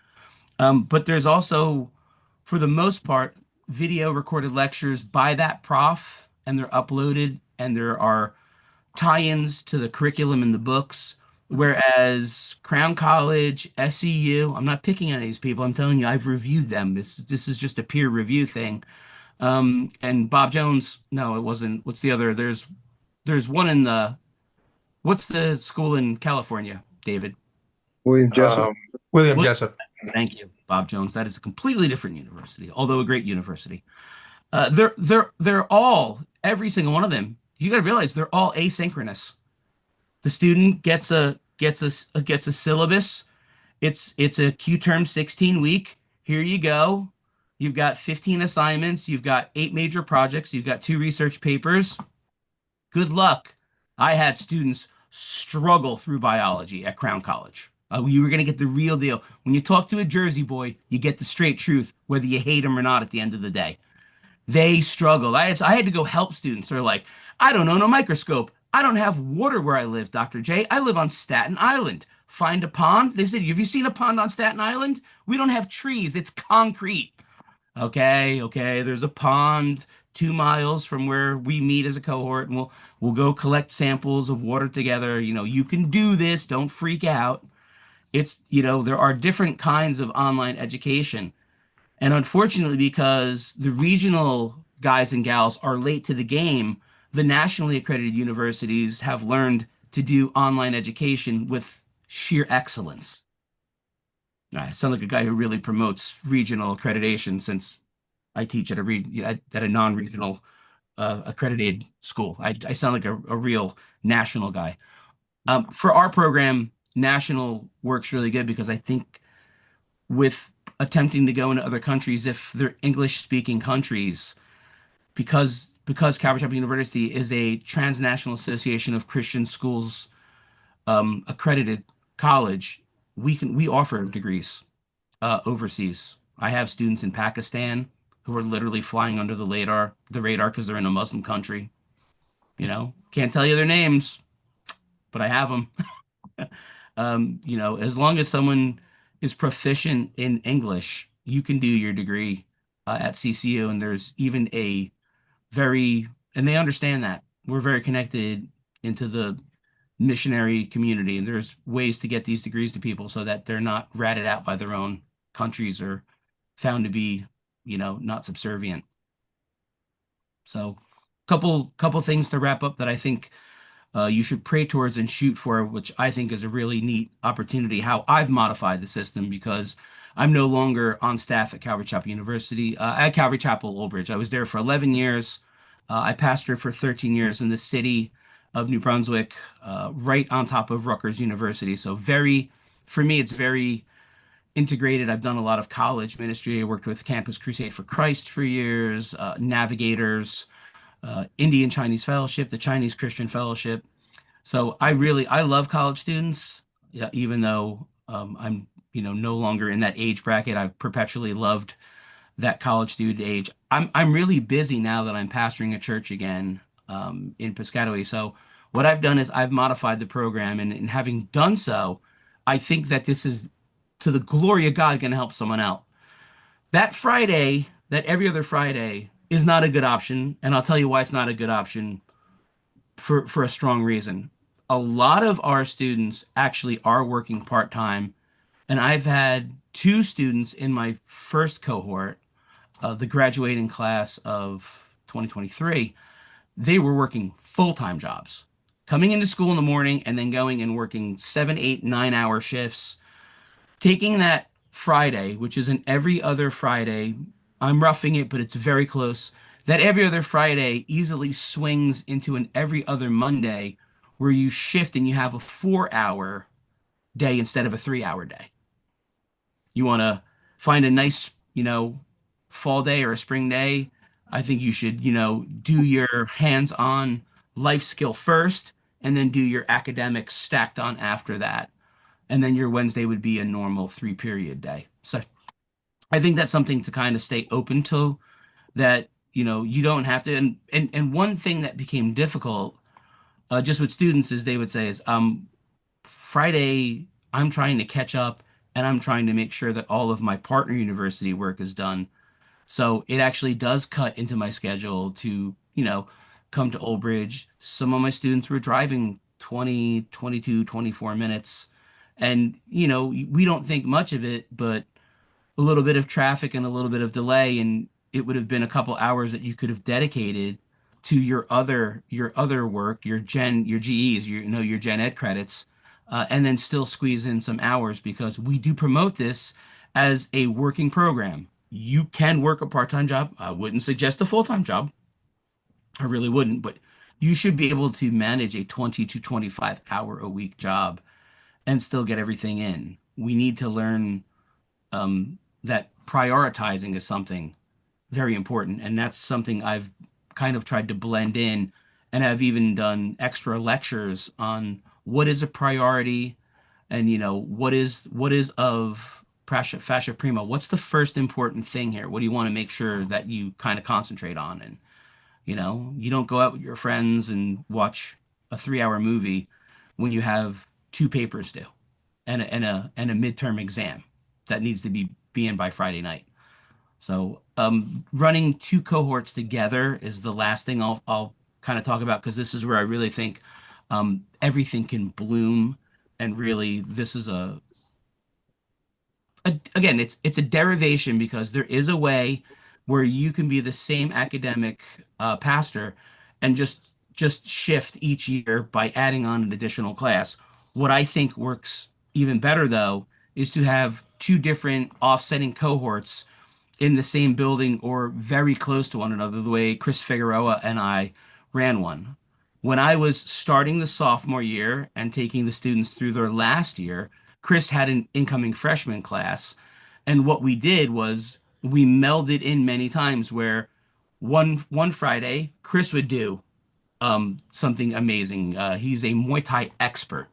But there's also, for the most part, video recorded lectures by that prof, and they're uploaded, and there are tie-ins to the curriculum in the books. Whereas Crown College, SEU, I'm not picking on these people. I'm telling you, I've reviewed them. This is just a peer review thing. And Bob Jones, no, it wasn't. What's the other? There's one in what's the school in California, David? William Jessup. William What- Jessup. Thank you, Bob Jones. That is a completely different university, although a great university. They're all, every single one of them. You got to realize they're all asynchronous. The student gets a syllabus. It's a Q term 16 week. Here you go. You've got 15 assignments. You've got 8 major projects. You've got 2 research papers. Good luck. I had students struggle through biology at Crown College. You were going to get the real deal. When you talk to a Jersey boy, you get the straight truth, whether you hate him or not at the end of the day. They struggled. I had to go help students. They're like, I don't own a microscope. I don't have water where I live, Dr. J. I live on Staten Island. Find a pond. They said, have you seen a pond on Staten Island? We don't have trees. It's concrete. Okay. There's a pond 2 miles from where we meet as a cohort, and we'll go collect samples of water together. You can do this. Don't freak out. There are different kinds of online education. And unfortunately, because the regional guys and gals are late to the game, the nationally accredited universities have learned to do online education with sheer excellence. I sound like a guy who really promotes regional accreditation, since I teach at a non-regional accredited school. I sound like a real national guy. For our program, national works really good, because I think with attempting to go into other countries, if they're English-speaking countries, because Calvary Chapel University is a transnational association of Christian schools accredited college, we offer degrees overseas. I have students in Pakistan who are literally flying under the radar because they're in a Muslim country. Can't tell you their names. but I have them. As long as someone is proficient in English, you can do your degree at CCU, and there's even a very, and they understand that we're very connected into the missionary community, and there's ways to get these degrees to people so that they're not ratted out by their own countries or found to be, not subservient. So, couple things to wrap up that I think you should pray towards and shoot for, which I think is a really neat opportunity. How I've modified the system because I'm no longer on staff at Calvary Chapel University, at Calvary Chapel Old Bridge. I was there for 11 years. I pastored for 13 years in the city of New Brunswick, right on top of Rutgers University. So for me, it's very integrated. I've done a lot of college ministry. I worked with Campus Crusade for Christ for years, Navigators, Indian Chinese Fellowship, the Chinese Christian Fellowship. So I love college students, yeah, even though I'm no longer in that age bracket. I've perpetually loved that college student age. I'm really busy now that I'm pastoring a church again in Piscataway. So what I've done is I've modified the program, and in having done so, I think that this is to the glory of God going to help someone out. That Friday, that every other Friday, is not a good option, and I'll tell you why it's not a good option for a strong reason. A lot of our students actually are working part-time, and I've had two students in my first cohort, the graduating class of 2023, they were working full-time jobs, coming into school in the morning and then going and working 7, 8, 9-hour shifts. Taking that Friday, which is an every other Friday, I'm roughing it, but it's very close. That every other Friday easily swings into an every other Monday where you shift and you have a 4-hour day instead of a 3-hour day. You want to find a nice, fall day or a spring day. I think you should, do your hands-on life skill first and then do your academics stacked on after that. And then your Wednesday would be a normal 3-period day. So I think that's something to kind of stay open to, that, you don't have to. And one thing that became difficult just with students is they would say is, Friday, I'm trying to catch up and I'm trying to make sure that all of my partner university work is done. So it actually does cut into my schedule to, come to Old Bridge. Some of my students were driving 20, 22, 24 minutes. And, we don't think much of it, but a little bit of traffic and a little bit of delay, and it would have been a couple hours that you could have dedicated to your other work, your GEs, your gen ed credits, and then still squeeze in some hours because we do promote this as a working program. You can work a part-time job. I wouldn't suggest a full-time job. I really wouldn't, but you should be able to manage a 20 to 25 hour a week job and still get everything in. We need to learn that prioritizing is something very important, and that's something I've kind of tried to blend in, and I've even done extra lectures on what is a priority, and what is of fascia prima. What's the first important thing here? What do you want to make sure that you kind of concentrate on? And you don't go out with your friends and watch a 3-hour movie when you have two papers due and a midterm exam that needs to be in by Friday night. So running two cohorts together is the last thing I'll kind of talk about, because this is where I really think everything can bloom, and really this is again, it's a derivation, because there is a way where you can be the same academic pastor and just shift each year by adding on an additional class. What I think works even better, though, is to have two different offsetting cohorts in the same building or very close to one another, the way Chris Figueroa and I ran one. When I was starting the sophomore year and taking the students through their last year, Chris had an incoming freshman class. And what we did was we melded in many times where one Friday, Chris would do something amazing. He's a Muay Thai expert,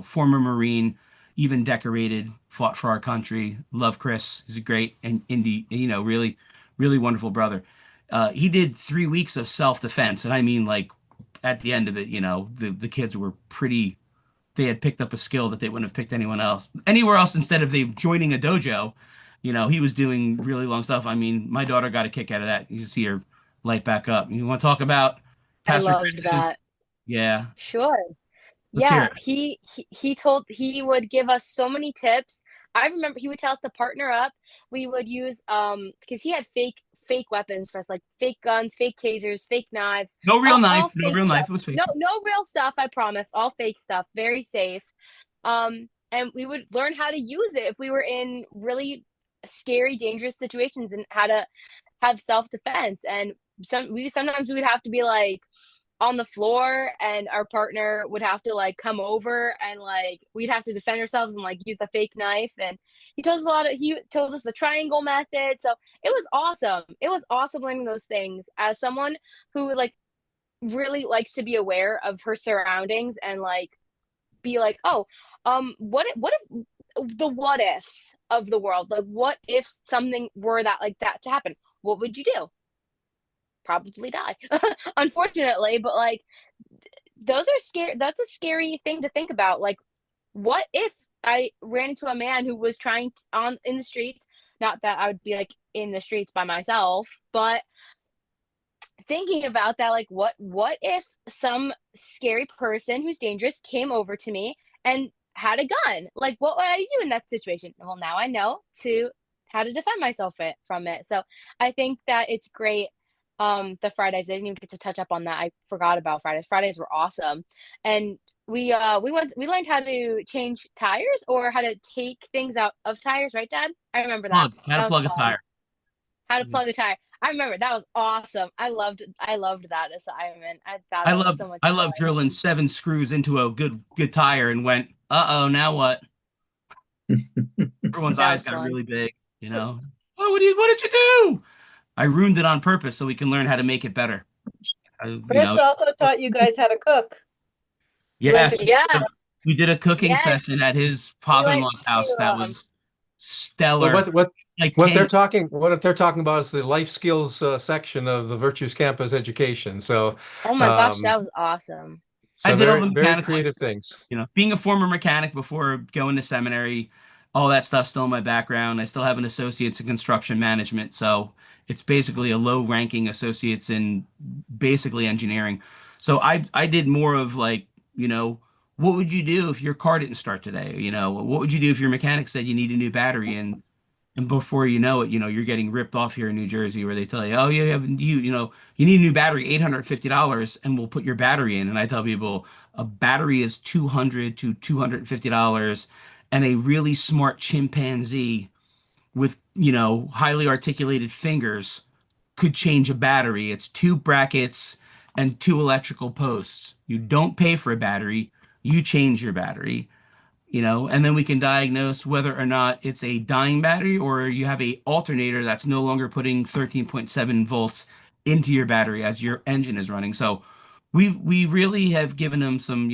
former Marine, even decorated, fought for our country. Love Chris. He's a great and indie, really, really wonderful brother. He did 3 weeks of self-defense, and I mean like at the end of it, the kids were pretty. They had picked up a skill that they wouldn't have picked anywhere else instead of they joining a dojo. He was doing really long stuff. I mean, my daughter got a kick out of that. You can see her light back up. You want to talk about I Pastor loved Chris's? that. Yeah, Sure. let's hear Yeah, it. he would give us so many tips. I remember he would tell us to partner up. We would use because he had fake weapons for us, like fake guns, fake tasers, fake knives, No real all knife. No fake real knife. stuff. It was fake. No real stuff, I promise. All fake stuff, very safe. And we would learn how to use it if we were in really scary, dangerous situations and how to have self-defense. And sometimes we would have to be like on the floor and our partner would have to like come over and like we'd have to defend ourselves and like use the fake knife. And he told us the triangle method. So it was awesome learning those things as someone who like really likes to be aware of her surroundings and like be like, oh, what if the what ifs of the world, like what if something were that like that to happen, what would you do? Probably die. Unfortunately, but like those are scary. That's a scary thing to think about. Like, what if I ran into a man who was trying on in the streets? Not that I would be like in the streets by myself, but thinking about that, like, what if some scary person who's dangerous came over to me and had a gun? Like, what would I do in that situation? Well, now I know to how to defend myself from it. So I think that it's great. The Fridays, I didn't even get to touch up on that. I forgot about Fridays. Fridays were awesome. And we learned how to change tires or how to take things out of tires, right, Dad? I remember that. How to That was plug a fun. tire. How to plug a tire. I remember that was awesome. I loved that assignment. I thought I that was love so much I love fun. drilling 7 screws into a good tire and went, uh-oh, now what? Everyone's That eyes was got fun. really big. Oh, what did you do? I ruined it on purpose so we can learn how to make it better. You Chris know, also taught you guys how to cook. yes, Yeah, we did a cooking yes. session at his We went father-in-law's house to that was Well, stellar. Like what they're talking about is the life skills section of the Virtues Campus education. So, oh my gosh, um, that was awesome. I so did all the very, very mechanical. creative things. Being a former mechanic before going to seminary, all that stuff's still in my background. I still have an associate's in construction management, so it's basically a low-ranking associate's in basically engineering. So I did more of like, what would you do if your car didn't start today? What would you do if your mechanic said you need a new battery and before you know it, you're getting ripped off here in New Jersey where they tell you, oh, you need a new battery, $850, and we'll put your battery in. And I tell people a battery is $200 to $250, and a really smart chimpanzee with, highly articulated fingers could change a battery. It's 2 brackets and 2 electrical posts. You don't pay for a battery, you change your battery, and then we can diagnose whether or not it's a dying battery or you have a alternator that's no longer putting 13.7 volts into your battery as your engine is running. So we really have given them some,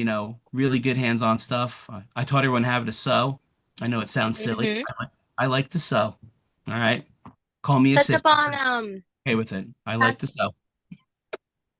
really good hands-on stuff. I taught everyone how to sew. I know it sounds silly. Hmm. I like to sew. All right. Call me a Touch up sister. on Okay with it. I like to past sew.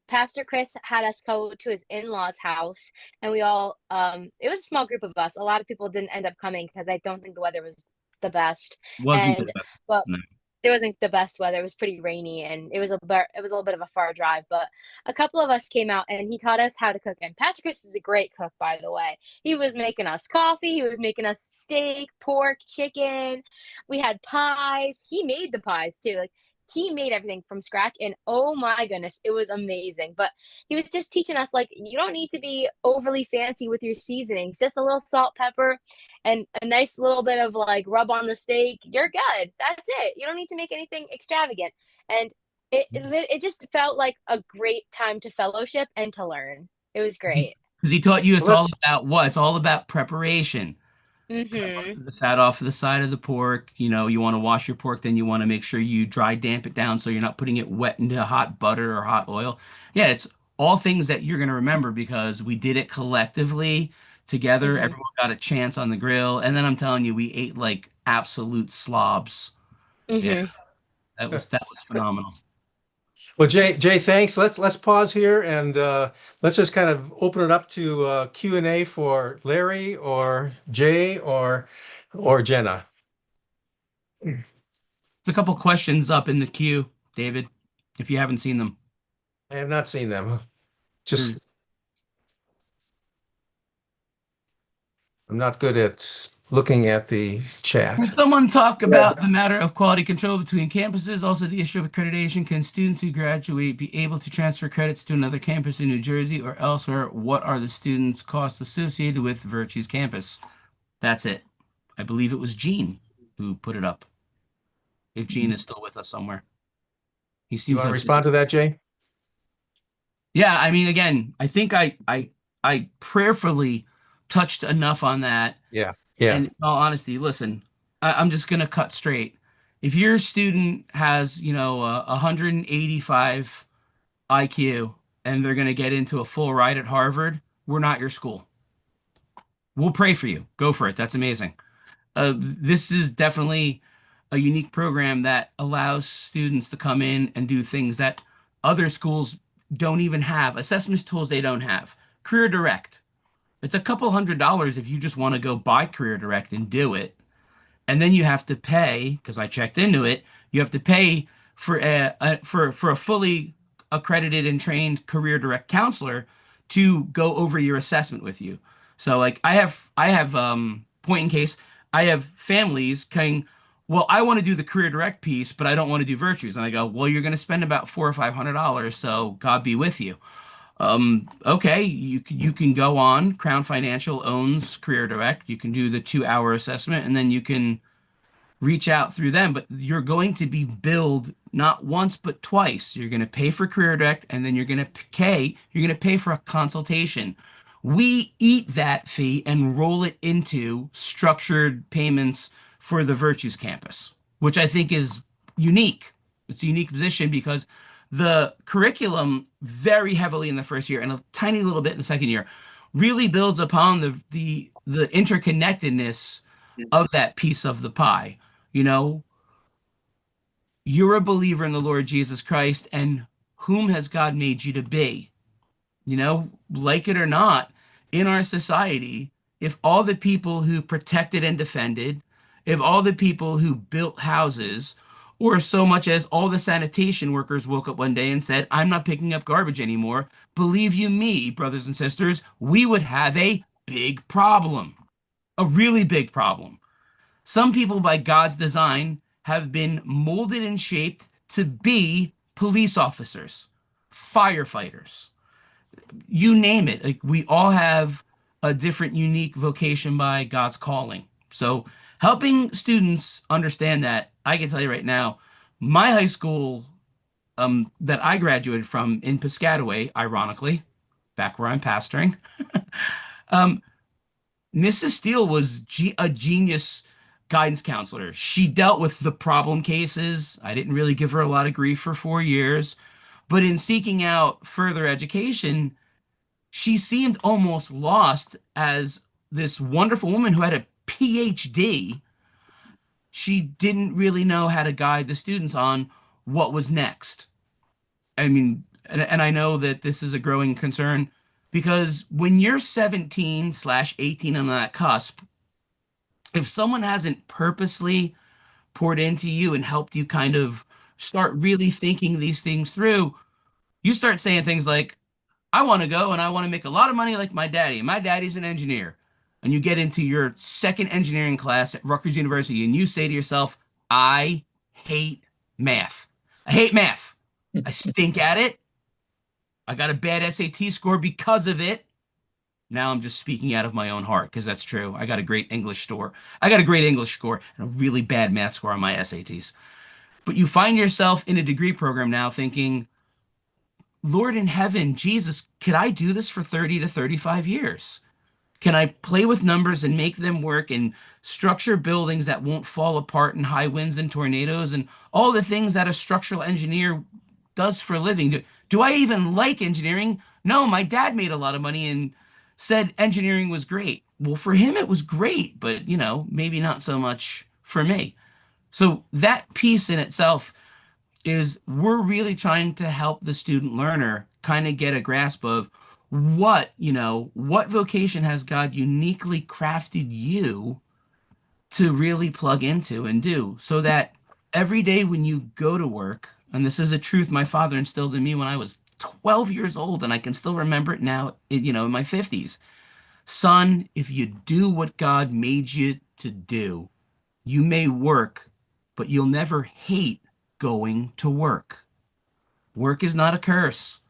Pastor Chris had us go to his in-laws' house, and we all it was a small group of us. A lot of people didn't end up coming because I don't think the weather was the best. Wasn't the And best. but No. it wasn't the best weather. It was pretty rainy, and it was a little bit of a far drive. But a couple of us came out, and he taught us how to cook. And Pastor Chris is a great cook, by the way. He was making us coffee. He was making us steak, pork, chicken. We had pies. He made the pies too. Like he made everything from scratch, and oh my goodness, it was amazing. But he was just teaching us like you don't need to be overly fancy with your seasonings. Just a little salt, pepper, and a nice little bit of like rub on the steak, you're good. That's it. You don't need to make anything extravagant. And it just felt like a great time to fellowship and to learn. It was great. Because he taught you it's Well, all that's about what? It's all about preparation. Cut most Mhm. of the fat off of the side of the pork. You want to wash your pork, then you want to make sure you dry damp it down so you're not putting it wet into hot butter or hot oil. Yeah, it's all things that you're going to remember because we did it collectively together. Mhm. Everyone got a chance on the grill. And then I'm telling you, we ate like absolute slobs. Yeah, Mhm. that was phenomenal. Well, Jay, thanks. Let's pause here and let's just kind of open it up to Q&A for Larry or Jay or Jenna. There's a couple questions up in the queue, David, if you haven't seen them. I have not seen them. Just I'm not good at looking at the Can chat. someone talk Yeah. about the matter of quality control between campuses? Also, the issue of accreditation. Can students who graduate be able to transfer credits to another campus in New Jersey or elsewhere? What are the students' costs associated with Virtue's campus? That's it. I believe it was Gene who put it up. If Gene is still with us somewhere. He You seems want to like respond to that, Jay? Yeah, I mean, again, I think I prayerfully touched enough on that. Yeah. Yeah. And in all honesty, listen, I'm just gonna cut straight. If your student has, 185 IQ and they're gonna get into a full ride at Harvard, we're not your school. We'll pray for you. Go for it. That's amazing. This is definitely a unique program that allows students to come in and do things that other schools don't even have, assessment tools they don't have. Career Direct. It's a couple $100s if you just want to go buy Career Direct and do it. And then you have to pay, because I checked into it, you have to pay for a fully accredited and trained Career Direct counselor to go over your assessment with you. So like I have point in case, I have families saying, well, I want to do the Career Direct piece, but I don't want to do virtues. And I go, well, you're going to spend about $400 or $500, so God be with you. Okay, you can go on. Crown Financial owns Career Direct. You can do the 2-hour assessment, and then you can reach out through them. But you're going to be billed not once but twice. You're going to pay for Career Direct, and then you're going to pay for a consultation. We eat that fee and roll it into structured payments for the Virtues Campus, which I think is unique. It's a unique position because the curriculum very heavily in the first year and a tiny little bit in the second year really builds upon the interconnectedness of that piece of the pie. You know, you're a believer in the Lord Jesus Christ, and whom has God made you to be? Like it or not, in our society, if all the people who protected and defended, if all the people who built houses, or so much as all the sanitation workers woke up one day and said, I'm not picking up garbage anymore, believe you me, brothers and sisters, we would have a big problem, a really big problem. Some people, by God's design, have been molded and shaped to be police officers, firefighters, you name it. Like we all have a different unique vocation by God's calling. So helping students understand that, I can tell you right now, my high school that I graduated from in Piscataway, ironically, back where I'm pastoring, um, Mrs. Steele was a genius guidance counselor. She dealt with the problem cases. I didn't really give her a lot of grief for 4 years, but in seeking out further education, she seemed almost lost as this wonderful woman who had a PhD. She didn't really know how to guide the students on what was next. I mean, and I know that this is a growing concern because when you're 17/18 on that cusp, if someone hasn't purposely poured into you and helped you kind of start really thinking these things through, you start saying things like, I want to go and I want to make a lot of money like my daddy. My daddy's an engineer. And you get into your second engineering class at Rutgers University and you say to yourself, I hate math. I hate math. I stink at it. I got a bad SAT score because of it. Now I'm just speaking out of my own heart because that's true. I got a great English score. I got a great English score and a really bad math score on my SATs. But you find yourself in a degree program now thinking, Lord in heaven, Jesus, could I do this for 30 to 35 years? Can I play with numbers and make them work and structure buildings that won't fall apart in high winds and tornadoes and all the things that a structural engineer does for a living? Do I even like engineering? No, my dad made a lot of money and said engineering was great. Well, for him, it was great, but maybe not so much for me. So that piece in itself, is we're really trying to help the student learner kind of get a grasp of what vocation has God uniquely crafted you to really plug into and do so that every day when you go to work, and this is a truth my father instilled in me when I was 12 years old, and I can still remember it now, in my 50s. Son, if you do what God made you to do, you may work, but you'll never hate going to work. Work is not a curse.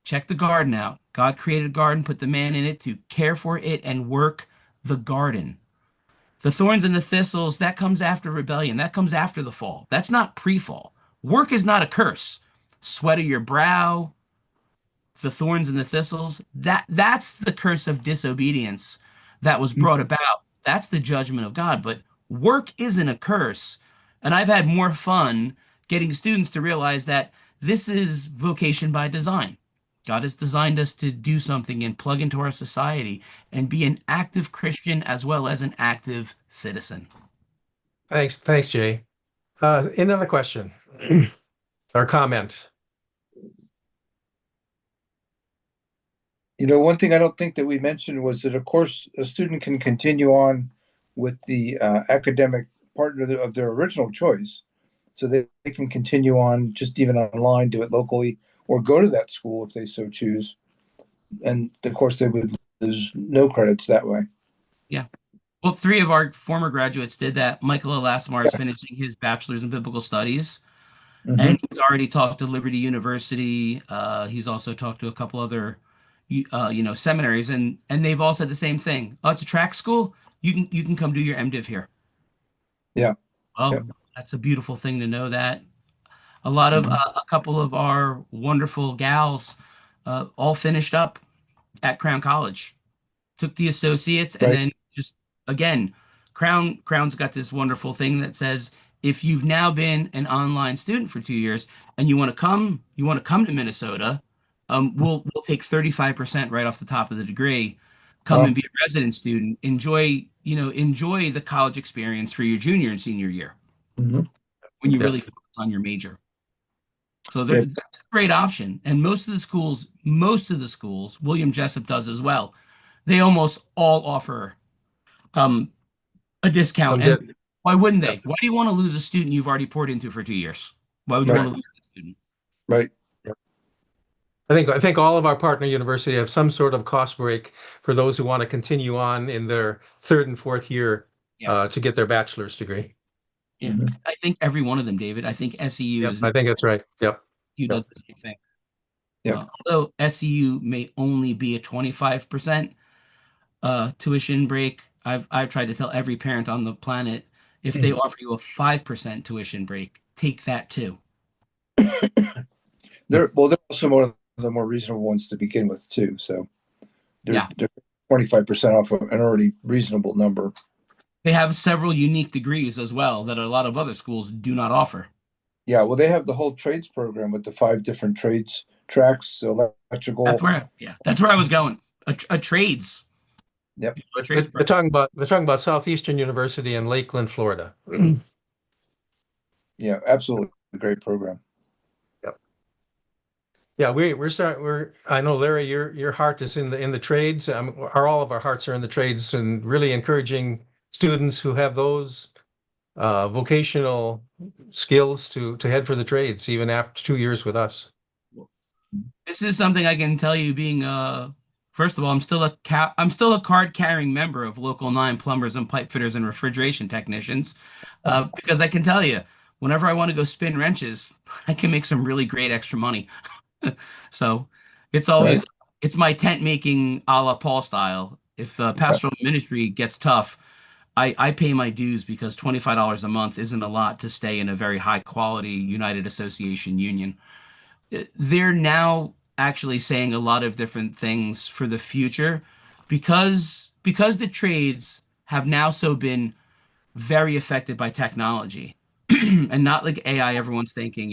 Check the garden out. God created a garden, put the man in it to care for it and work the garden. The thorns and the thistles, that comes after rebellion. That comes after the fall. That's not pre-fall. Work is not a curse. Sweat of your brow, the thorns and the thistles, that's the curse of disobedience that was brought about. That's the judgment of God. But work isn't a curse. And I've had more fun getting students to realize that this is vocation by design. God has designed us to do something and plug into our society and be an active Christian as well as an active citizen. Thanks, Jay. Another question or comment. One thing I don't think that we mentioned was that, of course, a student can continue on with the academic part of their original choice. So they can continue on just even online, do it locally, or go to that school if they so choose. And of course, they would lose no credits that way. Yeah. Well, three of our former graduates did that. Michael Elasmar is finishing his bachelor's in biblical studies, and he's already talked to Liberty University. He's also talked to a couple other, seminaries, and they've all said the same thing. Oh, it's a track school. You can come do your MDiv here. Yeah. Well, Yeah. that's a beautiful thing to know that. A couple of our wonderful gals, all finished up at Crown College, took the associates, and Right. then just again, Crown's got this wonderful thing that says if you've now been an online student for 2 years and you want to come to Minnesota, we'll take 35% right off the top of the degree. Come Wow. and be a resident student. Enjoy the college experience for your junior and senior year Mhm. when you Yeah. really focus on your major. So Yeah. that's a great option. And most of the schools, William Jessup does as well. They almost all offer um, a discount. Some And did. why wouldn't Yeah. they? Why do you want to lose a student you've already poured into for 2 years? Why would you Right. want to lose a student? Right. I think all of our partner university have some sort of cost break for those who want to continue on in their third and fourth year Yeah. to get their bachelor's degree. Yeah. Mhm. I think every one of them, David. I think SEU Yep, I think that's right. Yep. Yep. does the same thing. Yep. Although SEU may only be a 25% tuition break, I've tried to tell every parent on the planet if they offer you a 5% tuition break, take that too. They're also one of the more reasonable ones to begin with too. So Yeah. they're 25% off of an already reasonable number. They have several unique degrees as well that a lot of other schools do not offer. Yeah, well, they have the whole trades program with the 5 different trades tracks, electrical. That's where I was going. A trades. Yep. A trades They're talking about Southeastern University in Lakeland, Florida. Yeah, absolutely great program. Yeah, I know, Larry, your heart is in the trades. All of our hearts are in the trades, and really encouraging students who have those vocational skills to head for the trades, even after 2 years with us. This is something I can tell you being first of all, I'm still a card carrying member of Local 9 plumbers and pipe fitters and refrigeration technicians. Because I can tell you, whenever I want to go spin wrenches, I can make some really great extra money. So Right. it's my tent making a la Paul style. If pastoral ministry gets tough, I pay my dues because $25 a month isn't a lot to stay in a very high quality United Association union. They're now actually saying a lot of different things for the future because the trades have now so been very affected by technology and not like AI. Everyone's thinking,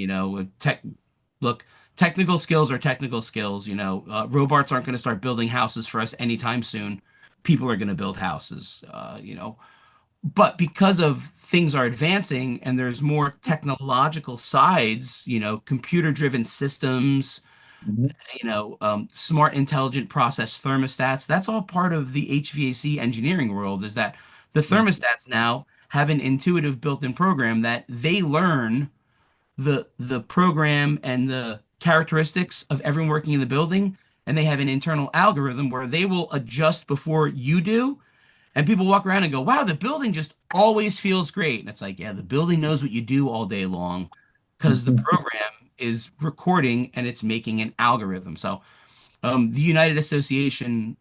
look, technical skills are technical skills. Robots aren't going to start building houses for us anytime soon. People are going to build houses. But because of things are advancing and there's more technological sides, computer-driven systems, Mhm. smart intelligent process thermostats, that's all part of the HVAC engineering world, is that the thermostats now have an intuitive built-in program that they learn the program and the characteristics of everyone working in the building, and they have an internal algorithm where they will adjust before you do. And people walk around and go, wow, the building just always feels great. And it's like, yeah, the building knows what you do all day long because the program is recording and it's making an algorithm. So the United Association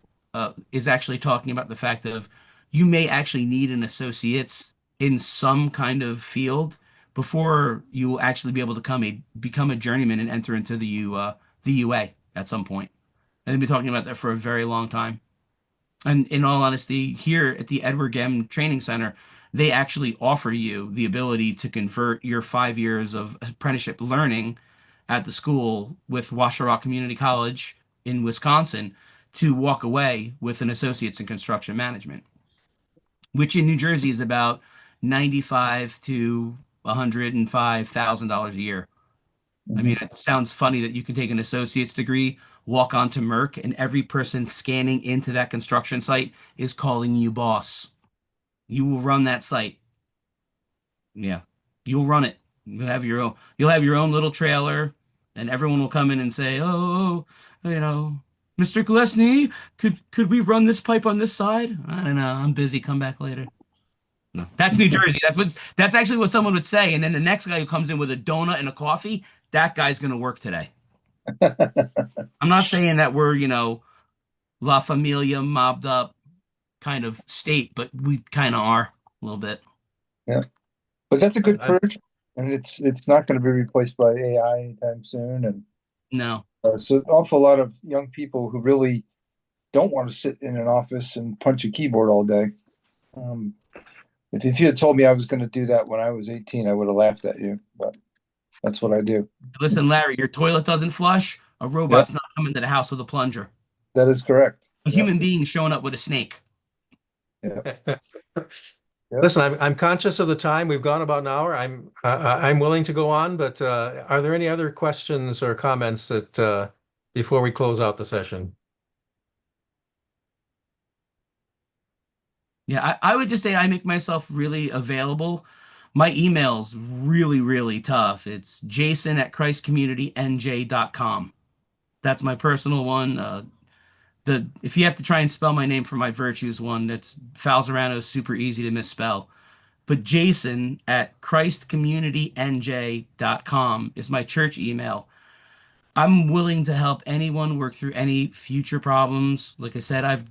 is actually talking about the fact of you may actually need an associate's in some kind of field before you will actually be able to become a journeyman and enter into the UA at some point. And they've been talking about that for a very long time. And in all honesty, here at the Edward Gem Training Center, they actually offer you the ability to convert your 5 years of apprenticeship learning at the school with Washtenaw Community College in Wisconsin to walk away with an associate's in construction management, which in New Jersey is about 95 to $105,000 a year. I mean, it sounds funny that you can take an associate's degree, walk on to Merck, and every person scanning into that construction site is calling you boss. You will run that site. Yeah. You'll run it. You'll have your own little trailer, and everyone will come in and say, "Oh, Mr. Gillespie, could we run this pipe on this side? I don't know. I'm busy. Come back later." No. That's New Jersey. That's actually what someone would say. And then the next guy who comes in with a donut and a coffee, that guy's gonna work today. I'm not saying that we're, La Familia mobbed up kind of state, but we kind of are a little bit. Yeah, but that's a good I'm- career, and it's not going to be replaced by AI anytime soon. And No. it's an awful lot of young people who really don't want to sit in an office and punch a keyboard all day. Um, if you had told me I was going to do that when I was 18, I would have laughed at you. But that's what I do. Listen, Larry, your toilet doesn't flush. A Yep, robot's not coming to the house with a plunger. that is correct. A Yep, human being showing up with a snake. yep, yep. Listen, I'm conscious of the time. We've gone about an hour. I'm willing to go on, but are there any other questions or comments that before we close out the session? Yeah, I would just say I make myself really available. My email's really, really tough. It's jason@christcommunitynj.com. That's my personal one. If you have to try and spell my name for my virtues one, that's Falzerano is super easy to misspell. But jason@christcommunitynj.com is my church email. I'm willing to help anyone work through any future problems. Like I said, I've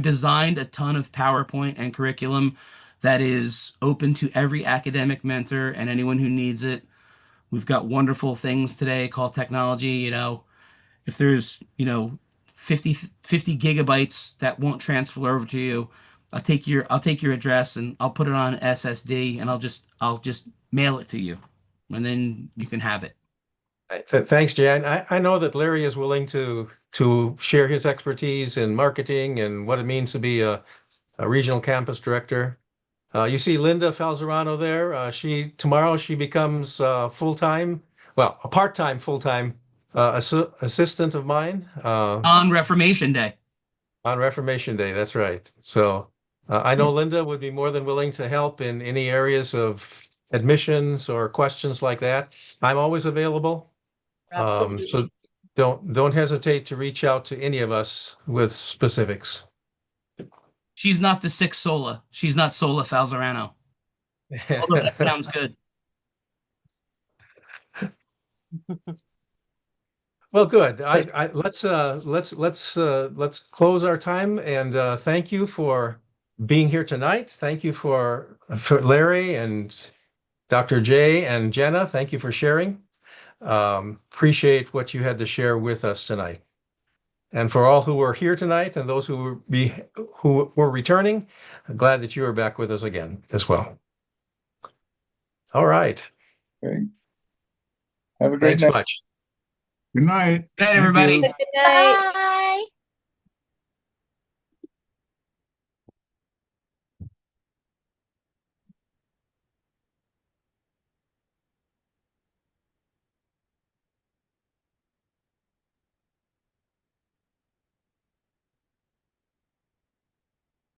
designed a ton of PowerPoint and curriculum that is open to every academic mentor and anyone who needs it. We've got wonderful things today called technology. If there's 50 gigabytes that won't transfer over to you, I'll take your address and I'll put it on SSD and I'll just mail it to you, and then you can have it. Thanks, Jan. I know that Larry is willing to share his expertise in marketing and what it means to be a regional campus director. You see Linda Falzerano there. Tomorrow she becomes full-time, well, a part-time, full-time assistant of mine On Reformation Day. on Reformation Day. That's right. So I know Linda would be more than willing to help in any areas of admissions or questions like that. I'm always available. So Absolutely. don't hesitate to reach out to any of us with specifics. She's not the sixth Sola. She's not Sola Falzerano. Although that sounds good. Well, good. Let's close our time and thank you for being here tonight. Thank you for Larry and Dr. J and Jenna. Thank you for sharing. Appreciate what you had to share with us tonight. And for all who were here tonight and those who were returning, I'm glad that you are back with us again as well. All right. Great. Have a great Thanks night. much. Good night. Good night, Thank everybody. you. Good night. Bye.